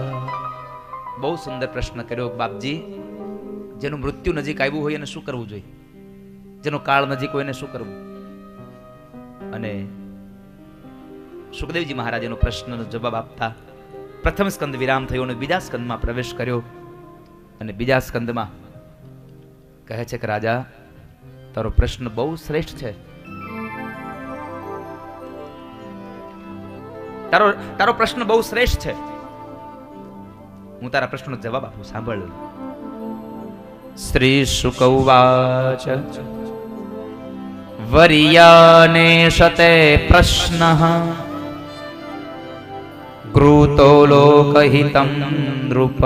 બહુ સુંદર પ્રશ્ન કર્યો બાપજી. જેનું મૃત્યુ નજીક આવ્યું હોય એને શું કરવું જોઈએ? જેનો કાળ નજીક હોય એને શું કરવું? અને સુખદેવજી મહારાજ એનો પ્રશ્નનો જવાબ આપતા પ્રથમ સ્કંદ વિરામ થયો અને બીજા સ્કંદમાં પ્રવેશ કર્યો. અને બીજા સ્કંદમાં કહે છે કે રાજા, તારો પ્રશ્ન બહુ શ્રેષ્ઠ છે. તારો પ્રશ્ન બહુ શ્રેષ્ઠ છે. હું તારા પ્રશ્નનો જવાબ આપું, સાંભળ. શ્રી શુક ઉવાચ વર્યાને શતે પ્રશ્નઃ કૃતો લોકહિતં નૃપ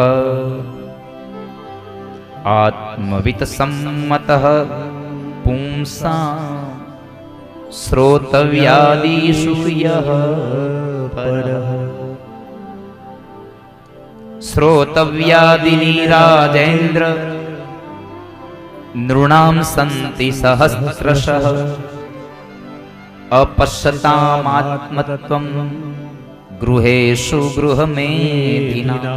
આત્મવિત સંમતઃ પુંસાં શ્રોતવ્યાદિષુ યઃ પરઃ શ્રોતવ્યાદિની રાજેન્દ્ર નૃણામ સંતિ સહસ્રશઃ અપશ્યતામાત્મત્વં ગૃહેષુ ગૃહમેધિના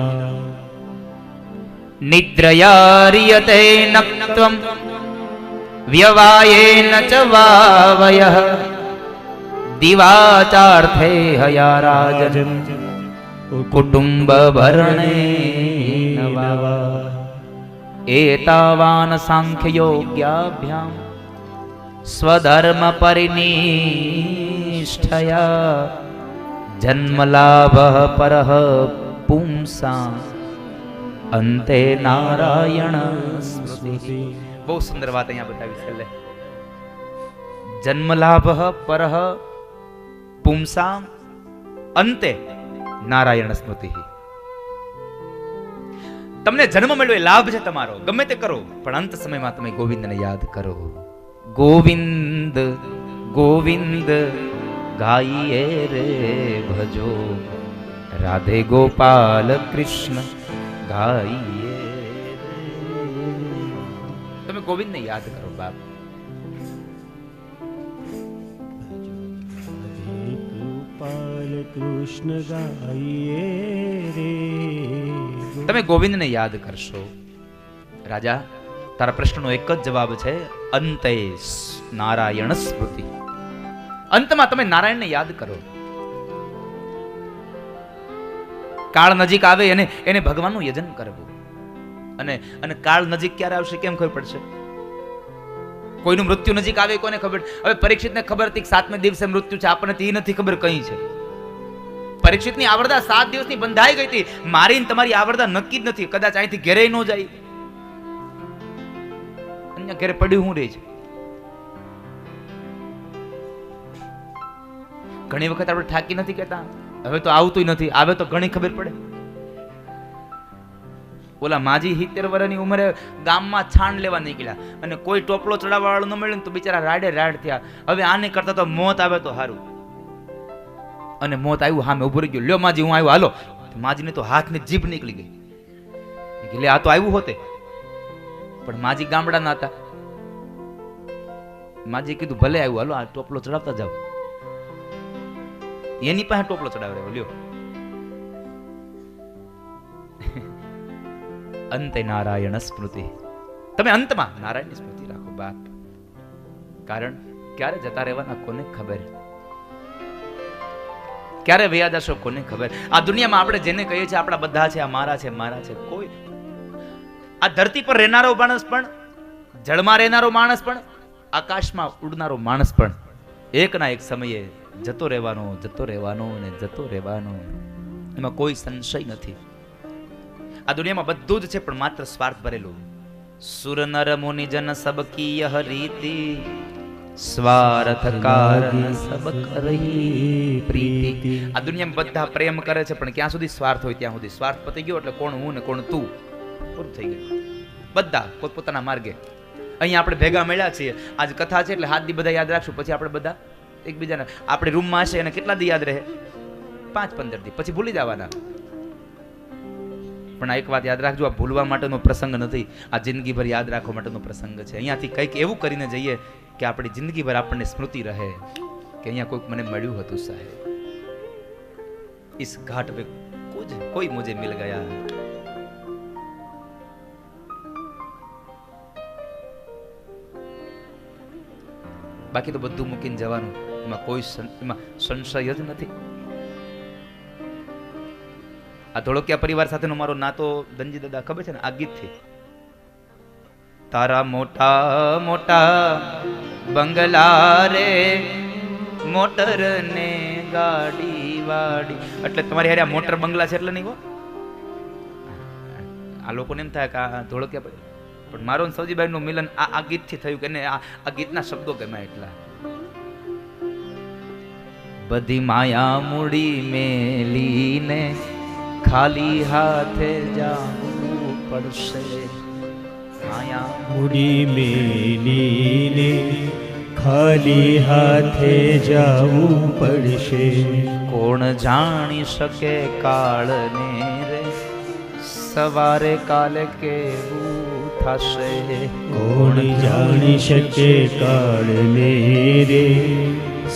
નિદ્રયાર્યતે નક્ત્વં વ્યવાયેન ચ વાવયઃ દિવાચાર્થે હયા રાજન કુટુંબ ભરણે નવા એતાવાન સાંખ્ય યોગ્યાભ્યામ સ્વધર્મ પરિનિષ્ઠયા જન્મલાભ પરઃ પુંસા અંતે નારાયણ સ્મૃતિ. બહુ સુંદર વાત અહીંયા બતાવી છેલ્લે. જન્મલાભ પરઃ પુંસા અંતે નારાયણ સ્મૃતિ. તમને જન્મ મળ્યો એ લાભ છે તમારો, ગમે તે કરો, પણ અંત સમયમાં તમે ગોવિંદને યાદ કરો. ગોવિંદ ગોવિંદ ગાઈએ રે ભજો, રાધે ગોપાલ કૃષ્ણ ગાઈએ. તમે ગોવિંદને યાદ કરો બાપ.
ગોપાલ કૃષ્ણ ગાઈએ રે.
તમે ગોવિંદને યાદ કરશો. રાજા, તારા પ્રશ્નનો એક જ જવાબ છે, અંતે નારાયણ સ્મૃતિ. અંતમાં તમે નારાયણને યાદ કરો. કાળ નજીક આવે એને ભગવાનનું યજન કરવું. અને કાળ નજીક ક્યારે આવશે કેમ ખબર પડશે? કોઈનું મૃત્યુ નજીક આવે કોને ખબર? હવે પરીક્ષિતને ખબર હતી કે 7મે દિવસે મૃત્યુ છે, આપણને તે નથી ખબર કઈ છે. પરીક્ષિતની આવરદા 7 દિવસની બંધાઈ ગઈ હતી. મારી તમારી આવરદા નક્કી જ નથી, કદાચ અહીંથી ઘેરે ન જાય, અહીંયા ઘેરે પડ્યું હું રહે છે. ઘણી વખત આપણે થાકી નથી કહેતા, હવે તો આવતું નથી, આવે તો ઘણી ખબર પડે. ઓલા માજી 70 વર્ષની ઉંમરે ગામમાં છાણ લેવા નીકળ્યા અને કોઈ ટોપલો ચડાવવા વાળું ન મળ્યું તો બિચારા રાડે રાડ થયા. હવે આને કરતા તો મોત આવે તો સારું. અને મોત આવ્યું, સામે ઉભું રહી ગયું. લ્યો માજી હું આવ્યો, હાલો. માજીને તો હાથની જીભ નીકળી ગઈ. એટલે આ તો આવ્યું હોતે, પણ માજી ગામડાના હતા. માજી કીધું ભલે આવ્યું, હાલો આ ટોપલો ચડાવતા જાવ. એની પાસે ટોપલો ચડાવ્યો. લ્યો, અંતે નારાયણ સ્મૃતિ. તમે અંતમાં નારાયણની સ્મૃતિ રાખો બાપ. કારણ ક્યારે જતા રહેવાના કોને ખબર, ક્યારે વયા જશો કોને ખબર. આ દુનિયામાં આપણે જેને કહીએ છીએ આપણા બધા છે, આ મારા છે, મારા છે, કોઈ આ ધરતી પર રહેનારો માણસ પણ, જળમાં રહેનારો માણસ પણ, આકાશમાં ઉડનારો માણસ પણ એક ના એક સમયે જતો રહેવાનો, જતો રહેવાનો ને જતો રહેવાનો. એમાં કોઈ સંશય નથી. આ દુનિયામાં બધું જ છે પણ માત્ર સ્વાર્થ ભરેલું. સુર નર મુનિ જન સબ કી યહ રીતિ, સ્વાર્થ કારણ સબ કરહી પ્રીતિ. આ દુનિયામાં બધા પ્રેમ કરે છે પણ ક્યાં સુધી સ્વાર્થ હોય ત્યાં સુધી. સ્વાર્થ પતી ગયો એટલે કોણ હું ને કોણ તું, પૂરું થઈ ગયું. બધા પોતપોતાના માર્ગે. અહીંયા આપણે ભેગા મળ્યા છીએ, આજ કથા છે એટલે હાથ દી બધા યાદ રાખશું. પછી આપણે બધા એકબીજાને આપણી રૂમમાં હશે અને કેટલા દી યાદ રહે? 5-15 દી પછી ભૂલી જવાના. પણ આ એક વાત યાદ રાખજો, આ ભૂલવા માટેનો પ્રસંગ નથી, આ જિંદગીભર યાદ રાખવા માટેનો પ્રસંગ છે. અહીંયાથી કંઈક એવું કરીને જઈએ કે આપણી જિંદગીભર આપણને સ્મૃતિ રહે કે અહીંયા કોઈક મને મળ્યું હતું સાહેબ, ઇસ ઘાટ पे कोई मुझे मिल गया. બાકી તો બધું મૂકીને જવાનું, એમાં કોઈ સંશય જ નથી. આ ધોળકિયા પરિવાર સાથેનો મારો નાતો ધનજી દાદા ખબર છે ને, આ ગીત થી. તારા મોટા મોટા બંગલા રે, મોટર ને ગાડી વાડી. એટલે તમારી હારે આ મોટર બંગલા છે એટલે નહીં હો. આ લોકોને એમ થાય કે આ ધોળકિયા, પણ મારો સૌજીભાઈ નું મિલન આ ગીત થી થયું કે આ ગીતના શબ્દો ગમ્યા એટલા. બધી માયા મૂડી મેલીને ખાલી હાથે જાવું પડશે. માયા
મૂડી મેલીને ખાલી હાથે જાવું પડશે.
કોણ જાણી શકે કાળને રે, સવારે કાલે કેવું થશે.
કોણ જાણી શકે કાળને રે,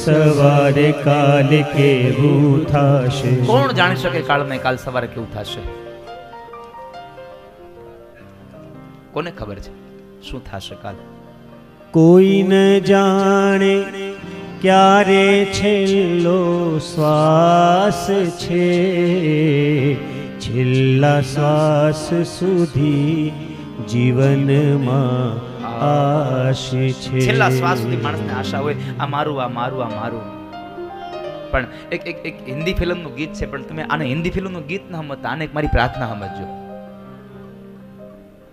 સવારે કાલે કેવું થશે.
કોણ જાણી શકે કાળને કાલ સવારે કેવું થશે. કોને ખબર છે શું થશે કાલ?
કોઈ ન જાણે ક્યારે છેલ્લો શ્વાસ છે, છેલ્લા શ્વાસ સુધી જીવનમાં આશ છે.
છેલ્લા શ્વાસ સુધી માણસને આશા હોય, આ મારું, આ મારું, આ મારું. પણ એક હિન્દી ફિલ્મનું ગીત છે, પણ તમે આને હિન્દી ફિલ્મનું ગીત ના સમજતા, આને એક મારી પ્રાર્થના સમજજો.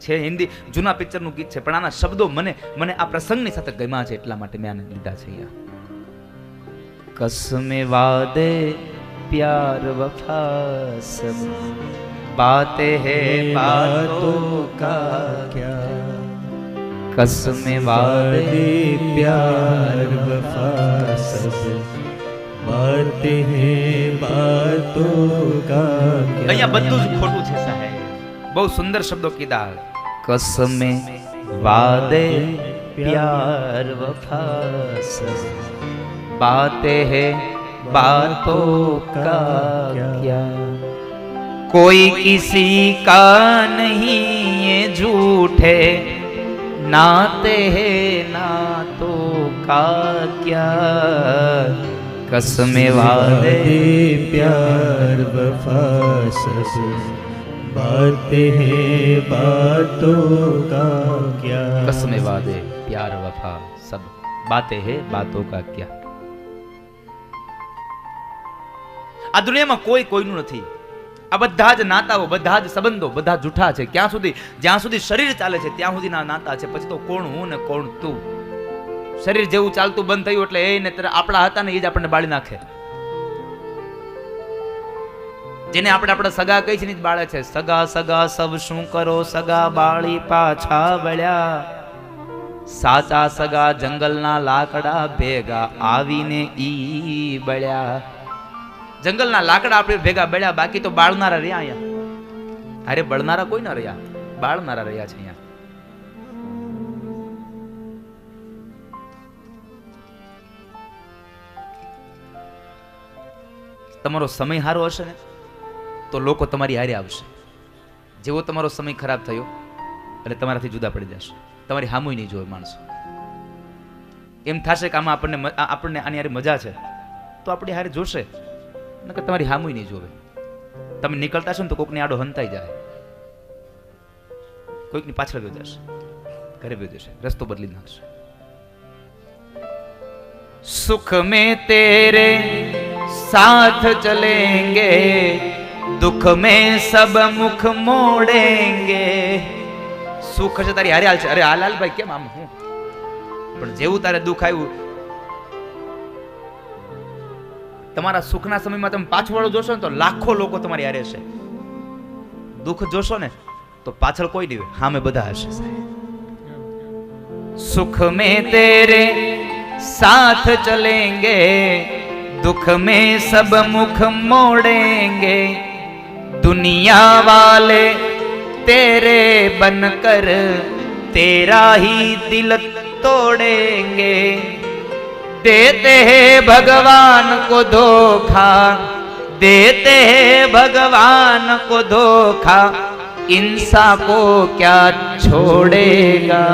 છે હિન્દી જૂના પિક્ચરનું ગીત છે, પણ આના શબ્દો મને આ પ્રસંગની સાથે ગમ્યા છે, એટલા માટે મેં આને લીધા છે અહીંયા. કસમે વાદે પ્યાર વફા સબ બાતે હે બાતો કા
ક્યા,
કસમે વાદે
प्यार वफा सब बातें हैं बातों का क्या.
અહીંયા બધું જ ખોટું છે સાહેબ. બહુ સુંદર શબ્દો કીધા. કસમે વાદે પ્યાર વફા સબ બાતે હે બાતો કા ક્યા. कोई किसी का नहीं ये झूठे नाते हैं नातों का क्या. कसमे वादे
प्यार वफा सब बातें हैं बातों का क्या.
कसमे वादे प्यार वफा सब बातें हैं बातों का क्या. આ દુનિયામાં કોઈ કોઈનું નથી. આ બધા જ નાતાઓ, બધા જ સંબંધો, બધા જૂઠા છે. ક્યાં સુધી? જ્યાં સુધી શરીર ચાલે છે ત્યાં સુધીના નાતા છે. પછી તો કોણ હું ને કોણ તું. શરીર જેવું ચાલતું બંધ થયું એટલે એ ને આપણા હતા ને એ જ આપણને બાળી નાખે. જેને આપણે સગા કહી છે ને જ બાળે છે. સગા સગા સબ શું કરો, સગા બાળી પાછા વળ્યા. સાચા સગા જંગલના લાકડા ભેગા આવીને ઈ બળ્યા. જંગલના લાકડા આપણે ભેગા બળ્યા, બાકી તો બાળનારા રહ્યા અહીંયા. અરે બળનારા કોઈ ના રહ્યા, બાળનારા રહ્યા છે અહીંયા. તમારો સમય સારો હશે ને તો લોકો તમારી હારે આવશે. જેવો તમારો સમય ખરાબ થયો એટલે તમારાથી જુદા પડી જશે. તમારી હામુય નહીં જોવે માણસો. એમ થશે કે આમાં આપણને આની હારે મજા છે તો આપણી હારે જોશે, નકર તમારી હામુય નહીં જોવે. તમે નીકળતા છો ને તો કોકની આડો હંતાઈ જાય, કોઈકની પાછળ ગયો જશે, ઘરે ગયો જશે, રસ્તો બદલી નાખશે. સુખ में तेरे साथ चलेंगे, दुख में सब मुख मोड़ेंगे. સુખ છે તારી હારે હાલ છે. અરે હાલ હાલ ભાઈ, કેમ આમ હું? પણ જેવું તારે દુઃખ આવ્યું, તમારા સુખના સમયમાં તમે પાછળ વાળું જોશો ને તો લાખો લોકો તમારી હારે છે. દુઃખ જોશો ને તો પાછળ કોઈ નહીં, સામે બધા હશે. સુખ में तेरे साथ चलेंगे, दुख में सब मुख मोड़ेंगे. दुनिया वाले तेरे बनकर तेरा ही दिल तोड़ेंगे. देते हैं भगवान को धोखा, देते हैं भगवान को धोखा, इंसान को क्या छोड़ेगा.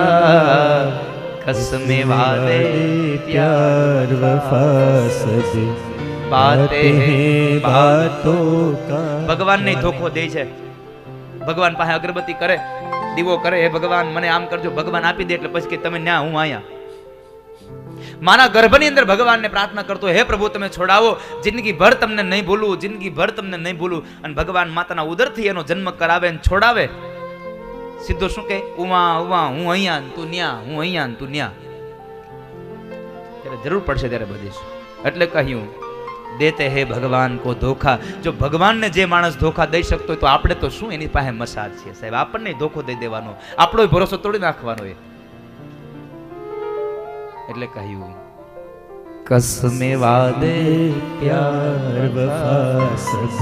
कसमे वादे
प्यार वफा सब बातें हैं बातों का.
ભગવાન ને ધોખો દે છે. ભગવાન પાસે અગરબત્તી કરે, દીવો કરે, હે ભગવાન મને આમ કરજો, ભગવાન આપી દે એટલે પછી કે તમે ન્યા હું આયા. મારા ગર્ભની અંદર ભગવાનને પ્રાર્થના કરતો, હે પ્રભુ તમે છોડાવો, જિંદગી ભર તમને નહીં ભૂલું, જિંદગી ભર તમને નહીં ભૂલું. અને ભગવાન માતાના ઉદરથી એનો જન્મ કરાવે અને છોડાવે. સીધો શું કહે? ઉવા ઉવા હું અહીંયા તું ન્યા, હું અહીંયા તું ન્યા. ત્યારે જરૂર પડશે ત્યારે બધીશ. એટલે કહ્યું દેતે હે ભગવાન કો ધોખા. જો ભગવાનને જે માણસ ધોખા દઈ શકતો હોય તો આપણે તો શું એની પાસે મસાજ છે સાહેબ. આપણને ધોખો દઈ દેવાનો, આપણો ભરોસો તોડી નાખવાનો. એટલે કહ્યું કસમે વાદે
प्यार वफा सब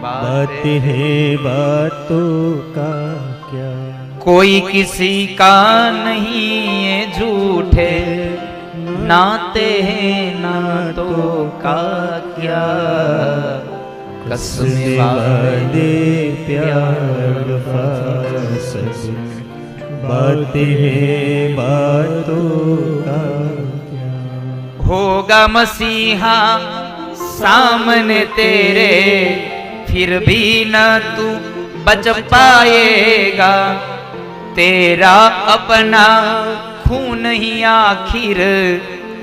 बातें हैं बातों का क्या
कोई किसी का नहीं ये झूठे नाते हैं नातों का क्या कसमे वादे
प्यार वफा सब बातें हैं बातों का
होगा मसीहा सामने तेरे फिर भी न तू बच पाएगा तेरा अपना खून ही आखिर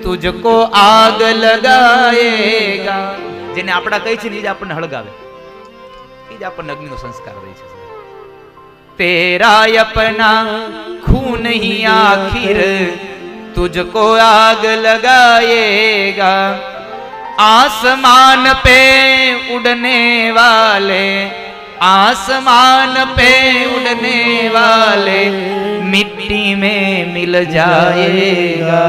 तुझको आग लगाएगा જેને આપડા કહી છે ને જ આપણને હળગાવે એ જ આપણને અગ્નિનો સંસ્કાર દે છે તેરા અપના ખૂન ही आखिर तुझको आग लगाएगा आसमान पे उड़ने वाले आसमान पे उड़ने वाले मिट्टी में मिल जाएगा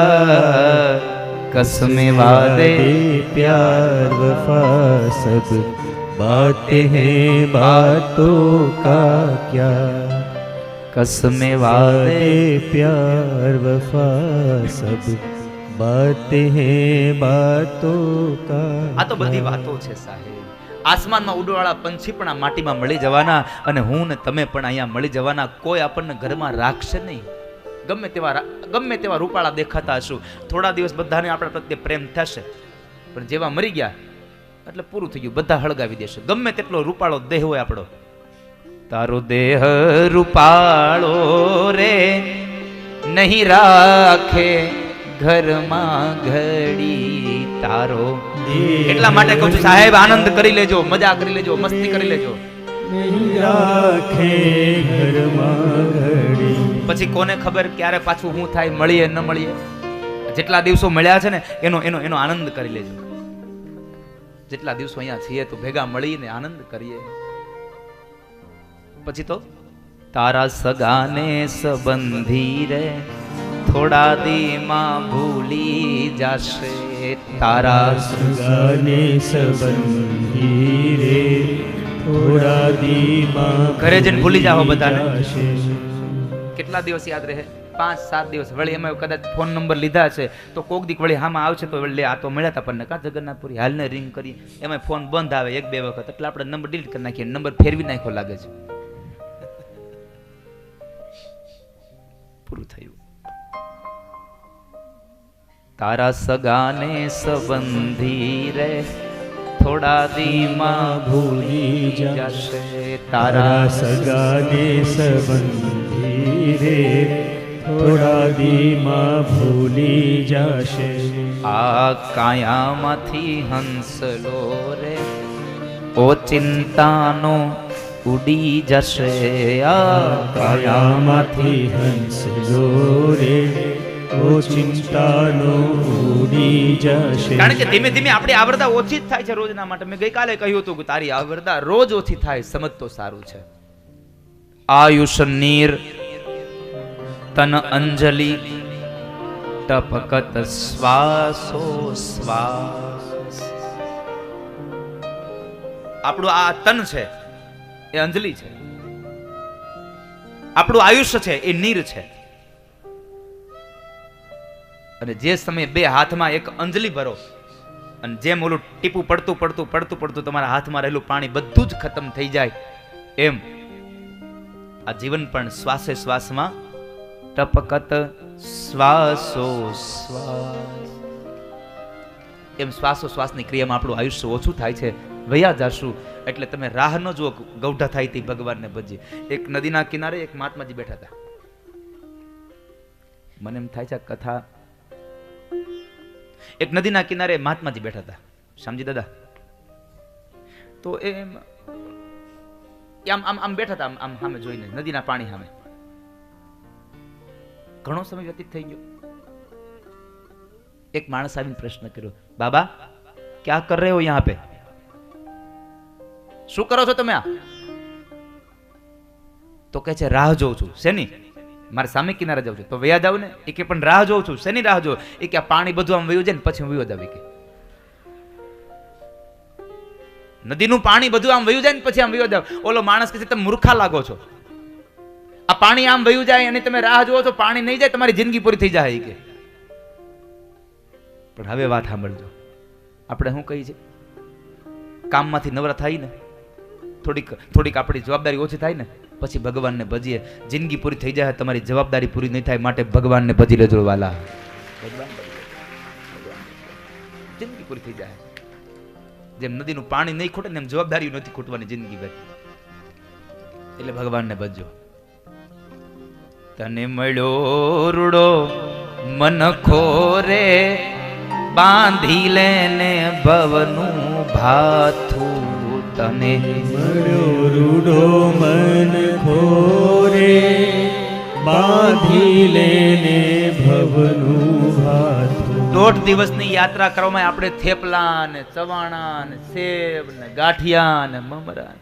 कसमे वादे
प्यार वफा सब बातें हैं बातों का क्या
कसमे वादे
प्यार वफा सब बातें हैं बातों का
આ તો બધી વાતો છે સાહેબ આસમાનમાં ઉડવાળા પંછી પણ આ માટીમાં મળી જવાના અને હું ને તમે પણ અહીંયા મળી જવાના કોઈ આપણને ઘરમાં રાખશે નહીં ગમે તેવા રૂપાળા દેખાતા હશું થોડા દિવસ બધાને આપણા પ્રત્યે પ્રેમ થશે પણ જેવા મરી ગયા એટલે પૂરું થઈ ગયું બધા હળગાવી દેશે ગમે તેટલો રૂપાળો દેહ હોય આપણો તારો દેહ રૂપાળો રે નહીં રાખે ઘરમાં ઘડી તારો એટલા માટે કહું છું સાહેબ આનંદ કરી લેજો મજા કરી લેજો મસ્તી કરી લેજો
રાખે ઘરમાં ઘડી
પછી કોને ખબર ક્યારે પાછું હું થાય મળીએ ન મળીએ જેટલા દિવસો મળ્યા છે ને એનો આનંદ કરી લેજો જેટલા દિવસો અહીંયા છીએ તો ભેગા મળીને આનંદ કરીએ પછી તો તારા સગાને સંબંધી રે થોડા દીમાં ભૂલી જાશે તારા
સગાને સંબંધી રે થોડા દીમાં
ઘરે જઈને ભૂલી જાઓ બધાને કેટલા દિવસ યાદ રહે 5-7 દિવસ વળી એમાં કદાચ ફોન નંબર લીધા છે તો કોક દીક વળી હામાં આવશે તો લે આ તો મળ્યા હતા પણ કા જગન્નાથપુરી હાલને રિંગ કરી એમાં ફોન બંધ આવે 1-2 વખત એટલે આપણે નંબર ડિલીટ કરી નાખીએ નંબર ફેરવી નાખ્યો લાગે છે પૂરું થયું તારા સગાને સંબંધી રે થોડા દીમાં
ભૂલી
જશે
તારા સગાને સંબંધી રે થોડા દીમાં ભૂલી જશે
આ કાયામાંથી હંસલો રે ઓ ચિંતાનો ઉડી જશે આ
કાયામાંથી હંસલો રે ઓ ચિંતાનો ઉડી જશે
કારણ કે ધીમે ધીમે આપણી આવરદા ઓછી જ થાય છે રોજના માટે મેં ગઈકાલે કહ્યું હતું કે તારી આવરદા રોજ ઓછી થાય સમજ તો સારું છે આયુષ નીર તન અંજલિ ટપકત શ્વાસો શ્વાસ આપણું આ તન છે એ અંજલિ છે આપણું આયુષ્ય છે એ નીર છે અને જે સમયે બે હાથમાં એક અંજલિ ભરો અને જેમ ઓલું ટીપું પડતું તમારા હાથમાં રહેલું પાણી બધું જ ખતમ થઈ જાય એમ આ જીવન પણ શ્વાસે શ્વાસમાં ટપકત શ્વાસો શ્વાસ એમ શ્વાસો શ્વાસની ક્રિયામાં આપણું આયુષ્ય ઓછું થાય છે વયા જાશું એટલે તમે રાહ ન જુઓ ગૌઢા થાય તે ભગવાનને ભજીએ એક નદીના કિનારે એક મહાત્માજી બેઠા હતા મને એમ થાય છે કથા એક નદીના કિનારે મહાત્માજી બેઠા હતા શામજી દાદા તો એમ આમ બેઠા હતા આમ સામે જોઈને નદીના પાણી સામે ઘણો સમય વ્યતીત થઈ ગયો એક માણસ આવીને પ્રશ્ન કર્યો બાબા ક્યાં કર રહે હો યહાં પે શું કરો છો તમે આ તો કહે છે રાહ જોઉં છું શેની મારે સામે કિનારે જવું છે તો વયા જાવ ને. એ કે પણ રાહ જોઉં છું. શેની રાહ જો? એ કે આ પાણી બધું આમ વયું જાય ને પછી હું વયો જાવ. કે નદીનું પાણી બધું આમ વયું જાય ને પછી આમ વયો જાવ. ઓલો માણસ કે તમે મૂર્ખા લાગો છો, આ પાણી આમ વયું જાય અને તમે રાહ જોવો છો, પાણી નહીં જાય તમારી જિંદગી પૂરી થઈ જાય. કે પણ હવે વાત સાંભળજો, આપણે શું કહીએ છીએ, કામમાંથી નવરા થાય ને, થોડીક આપણી જવાબદારી ઓછી થાય ને પછી ભગવાનને ભજીએ. જિંદગી પૂરી થઈ જાય, તમારી જવાબદારી પૂરી નહીં થાય, માટે ભગવાનને ભજી લેજો વાલા. જિંદગી પૂરી થઈ જાય. જેમ નદીનું પાણી નહીં ખૂટે ને એમ જવાબદારી નથી ખૂટવાની જિંદગી ભર. એટલે ભગવાનને ભજજો. તને મળ્યો રૂડો મન ખોરે, બાંધી લેને ભવનું ભાથું. તને
મળ્યો રૂડો મન ખોરે, બાંધી લેને ભવનું ભાથું.
1.5 દિવસની યાત્રા કરવામાં આપણે થેપલા ને ચવાણા ને સેબ ને ગાંઠિયા ને મમરા,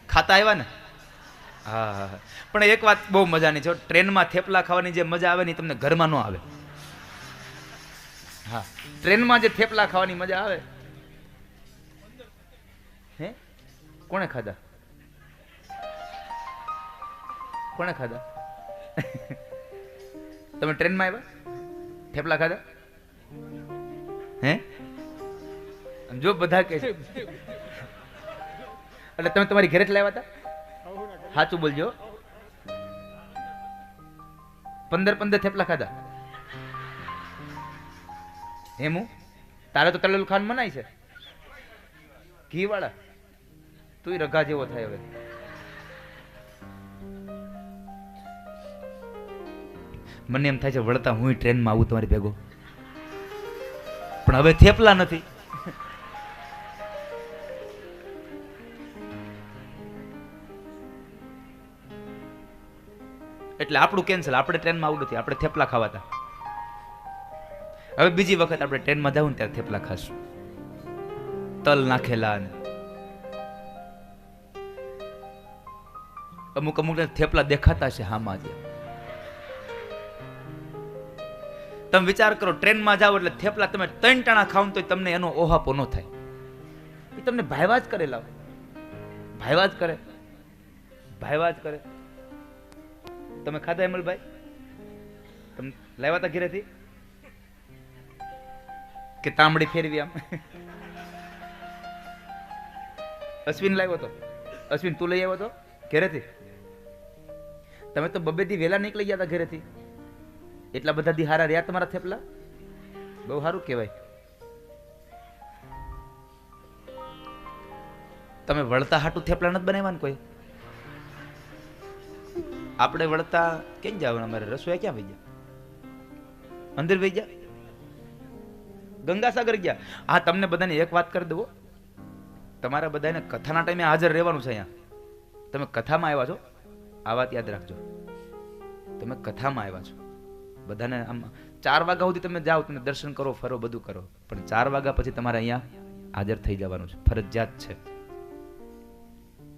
ખાતા આવ્યા ને. હા, પણ એક વાત બહુ મજાની છે, ટ્રેનમાં થેપલા ખાવાની જે મજા આવે ને તમને ઘરમાં ન આવે. હા, ટ્રેનમાં જે થેપલા ખાવાની મજા આવે, હે કોણે ખાધા? કોણે ખાધા? તમે ટ્રેનમાં આવ્યા, થેપલા ખાધા? હે જો બધા કે છે એટલે તમે તમારી ઘરે જ લાવ્યા હતા? સાચું બોલજો. 15 થેપલા ખાધા? એમ તારે તો તળેલું ખાન મનાય છે, ઘી વાળા. તું રગા જેવો થાય હવે. મને એમ થાય છે વળતા હું ટ્રેનમાં આવું તમારી ભેગો, પણ હવે થેપલા નથી. એટલે આપણું કેન્સલ. આપણે ટ્રેનમાં આવું નથી, આપણે થેપલા ખાવાતા. હવે બીજી વખત આપણે ટ્રેનમાં જાવ ને ત્યારે થેપલા ખાશું, તલ નાખેલા ને અમુક થેપલા દેખાતા છે હામાં જે. તમે વિચાર કરો, ટ્રેનમાં જાઓ એટલે થેપલા તમે 3 ટાણા ખાવ તો તમને એનો ઓહાપો ન થાય. એ તમને ભાઈવા જ કરે, લાવ ભાઈવા જ કરે, ભાઈવા જ કરે. તમે ખાધા હેમલભાઈ? તમે લાવ્યા હતા ઘરેથી કે તાંબડી ફેરવી આમ? અશ્વિન લાવ્યો હતો. અશ્વિન તું લઈ આવ્યો હતો ઘરેથી? તમે તો 2 દી વહેલા નીકળી ગયા હતા ઘરેથી. એટલા બધા દી હારા રહ્યા તમારા થેપલા. બહુ સારું કહેવાય. તમે વળતા હાટું થેપલા નથી બનાવવાનું કોઈ? આપણે વળતા કેમ જવાનું? અમારે રસોઈ ક્યાં વહી ગયા? અંદર વહી ગયા, ગંગાસાગર ગયા. હા, તમને બધાને એક વાત કરી દઉં, તમારા બધાને કથાના ટાઈમે હાજર રહેવાનું છે અહીંયા. તમે કથામાં આવ્યા છો, આ વાત યાદ રાખજો. તમે કથામાં આવ્યા છો, બધાને આમ 4 વાગ્યા સુધી તમે જાઓ, તમે દર્શન કરો, ફરો, બધું કરો, પણ 4 વાગ્યા પછી તમારે અહીંયા હાજર થઈ જવાનું છે, ફરજિયાત છે.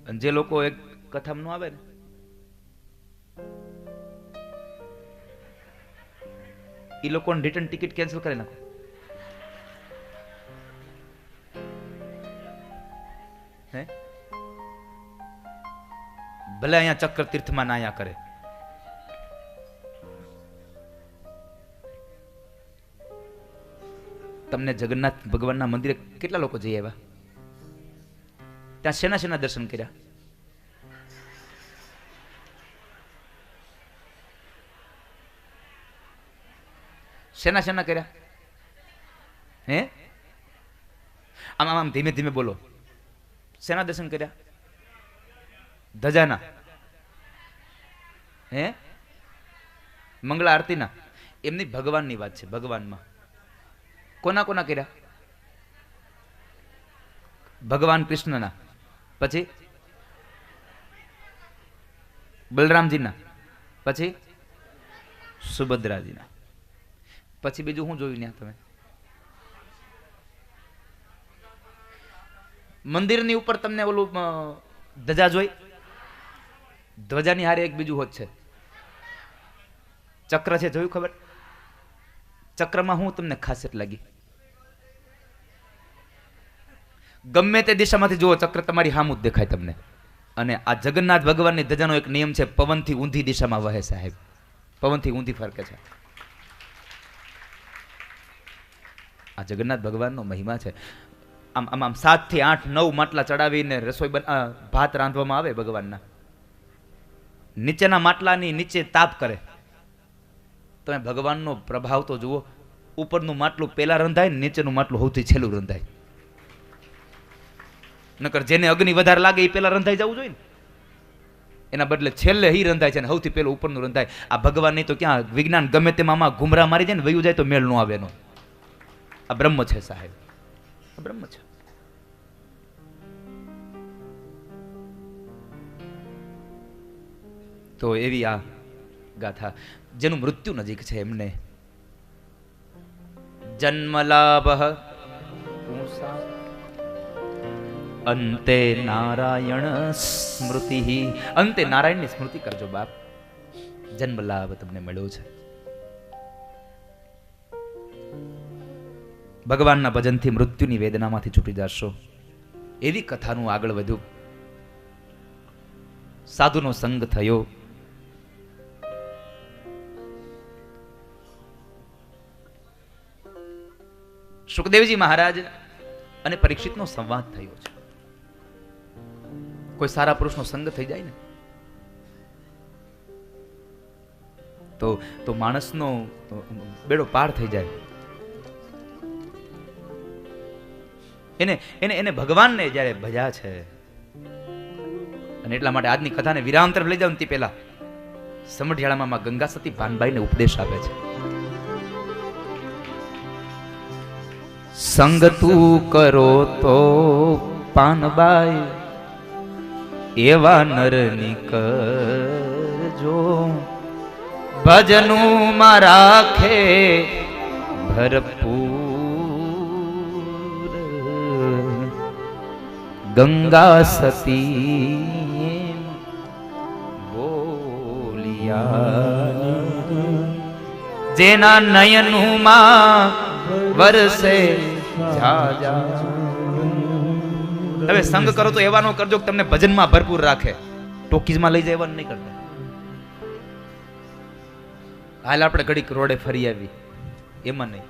અને જે લોકો એક કથામાં ન આવે ને, એ લોકોને રિટર્ન ટિકિટ કેન્સલ કરી નાખો. હે ભલે અહીંયા ચક્ર તીર્થમાં ના અહીંયા કરે. તમને જગન્નાથ ભગવાનના મંદિરે કેટલા લોકો જઈ આવ્યા? ત્યાં શેના શેના દર્શન કર્યા? શેના શેના કર્યા? હે આમ આમ ધીમે ધીમે બોલો. શેના દર્શન કર્યા? ધજાના? હે મંગળા આરતીના? એમની ભગવાનની વાત છે. ભગવાનમાં કોના કોના કર્યા? ભગવાન કૃષ્ણના, પછી બલરામજીના, પછી સુભદ્રાજીના, પછી બીજું શું જોયું ત્યાં તમે? મંદિરની ઉપર તમને ઓલું ધજા જોઈ, ધ્વજાની હારે એક બીજું હોત છે, ચક્ર છે, જોયું? ખબર? ચક્રમાં હું તમને ખાસિયત લાગી? ગમે તે દિશામાંથી જુઓ ચક્ર તમારી સામું જ દેખાય તમને. અને આ જગન્નાથ ભગવાનની ધજાનો એક નિયમ છે, પવનથી ઊંધી દિશામાં વહે સાહેબ, પવનથી ઊંધી ફરકે છે. આ જગન્નાથ ભગવાનનો મહિમા છે. આમ આમ આમ 7 થી 8 9 માટલા ચડાવીને રસોઈ ભાત રાંધવામાં આવે ભગવાનના. નીચેના માટલાની નીચે તાપ કરે. તમે ભગવાનનો પ્રભાવ તો જુઓ. ઉપરનું માટલું પહેલા રંધાય, નીચેનું માટલું સૌથી છેલ્લું રંધાય. નકર જેને અગ્નિ વધારે લાગે એ પેલા રંધાઈ જવું જોઈએ ને, એના બદલે છેલ્લે હી રંધાય છે ને સૌથી પેલું ઉપરનું રંધાય. આ ભગવાન નહીં તો ક્યાં વિજ્ઞાન ગમે તેમાં ઘુમરા મારી જાય ને વયું જાય તો મેળ નો આવે એનો. આ બ્રહ્મ છે સાહેબ, આ બ્રહ્મ છે. તો એવી આ ગાથા, જેનું મૃત્યુ નજીક છે એમને જન્મલાભ અંતે નારાયણ સ્મૃતિ, અંતે નારાયણની સ્મૃતિ કરજો બાપ, જન્મ લાભ તમને મળ્યો છે. ભગવાનના ભજનથી મૃત્યુની વેદનામાંથી છૂટી જશો. એવી કથાનું આગળ વધ્યું. સાધુનો સંગ થયો. સુખદેવજી મહારાજ અને પરીક્ષિતનો સંવાદ થયો છે. કોઈ સારા પુરુષનો સંગ થઈ જાય ને તો માણસનો બેડો પાર થઈ જાય. એને એને એને ભગવાનને જ્યારે ભજ્યા છે, અને એટલા માટે આજની કથાને વિરામ તરફ લઈ જાવ ને તે પહેલા સમઢિયાળામાં ગંગા સતી ભાનબાઈને ઉપદેશ આપે છે. સંગ તું કરો તો પાનબાઈ એવા નરની કરજો, ભજનું માં રાખે ભરપૂર. ગંગા સતી બોલિયા જેના નયનમાં વરસે ઝાઝા. તમે સંગ કરો તો એવાનો કરજો કે તમને ભજનમાં ભરપૂર રાખે. ટોકીઝમાં લઈ જાય એવાનું નહીં કરતા. હાલ આપણે ઘડીક રોડે ફરી આવી એમાં નહીં,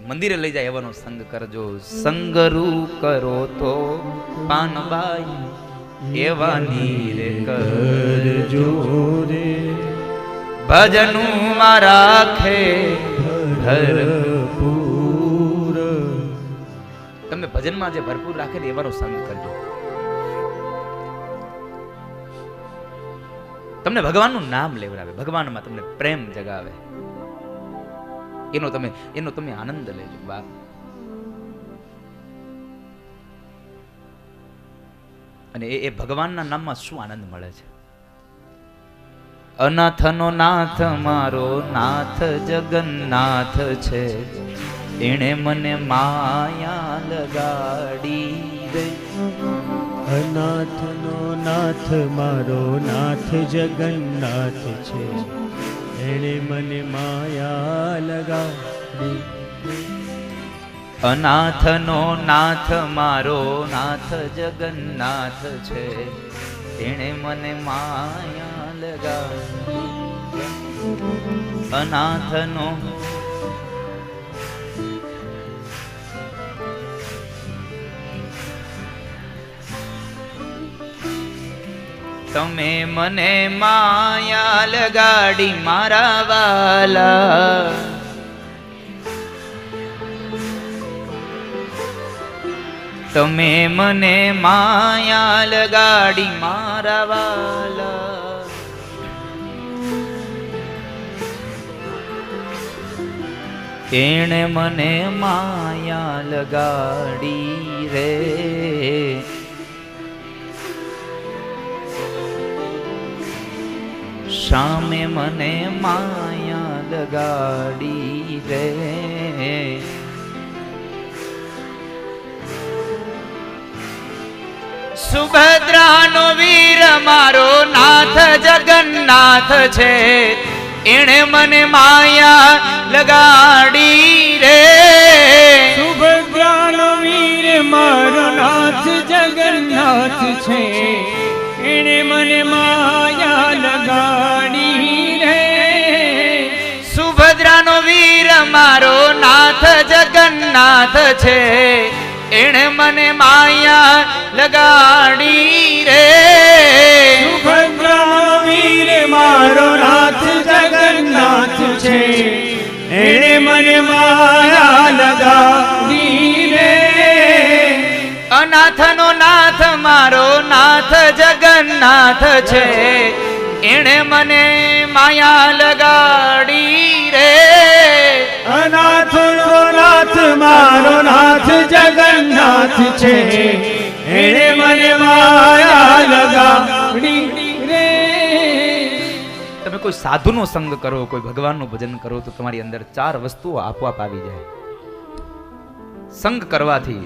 મંદિરે લઈ જાય એવાનો સંગ કરજો. સંગરૂ કરો તો પાનબાઈ એવાની રે કરજો રે, ભજનું માં રાખે ભરપૂર. તમને ભજનમાં જે ભરપૂર રાખે ને એવાનો સંગ કરજો. તમને ભગવાનનું નામ લેવડાવે, ભગવાનમાં તમને પ્રેમ જગાવે, એનો તમે આનંદ લેજો બાપ. અને એ ભગવાનના નામમાં શું આનંદ મળે છે. અનાથનો નાથ મારો નાથ જગન્નાથ છે, એણે મને માયા લગાડી રે.
અનાથનો નાથ મારો નાથ જગન્નાથ છે, એણે મને માયા લગાડી.
અનાથનો નાથ મારો નાથ જગન્નાથ છે, એણે મને માયા લગાડી. અનાથનો તમે મને માયા લગાડી મારા વાલા, તમે મને માયા લગાડી મારા વાલા. એણે મને માયા લગાડી રે, સામે મને માયા લગાડી રે. સુભદ્રાનો વીર મારો નાથ જગન્નાથ છે, એણે મને માયા લગાડી રે.
સુભદ્રાનો વીર મારો નાથ જગન્નાથ છે, એણે મને માયા લગાડી રે.
સુભદ્રાનો વીર મારો નાથ જગન્નાથ છે, એણે મને માયા લગાડી રે.
સુભદ્રાનો વીર મારો નાથ જગન્નાથ છે, એણે મને માયા લગાડી રે.
અનાથનો નાથ મારો નાથ જગન્નાથ છે, એણે મને માયા લગાડી રે.
અનાથનો નાથ મારો નાથ જગન્નાથ છે, એણે મને માયા લગાડી રે.
તમે કોઈ સાધુનો સંગ કરો, કોઈ ભગવાનનું ભજન કરો તો તમારી અંદર ચાર વસ્તુઓ આપોઆપ આવી જાય. સંગ કરવાથી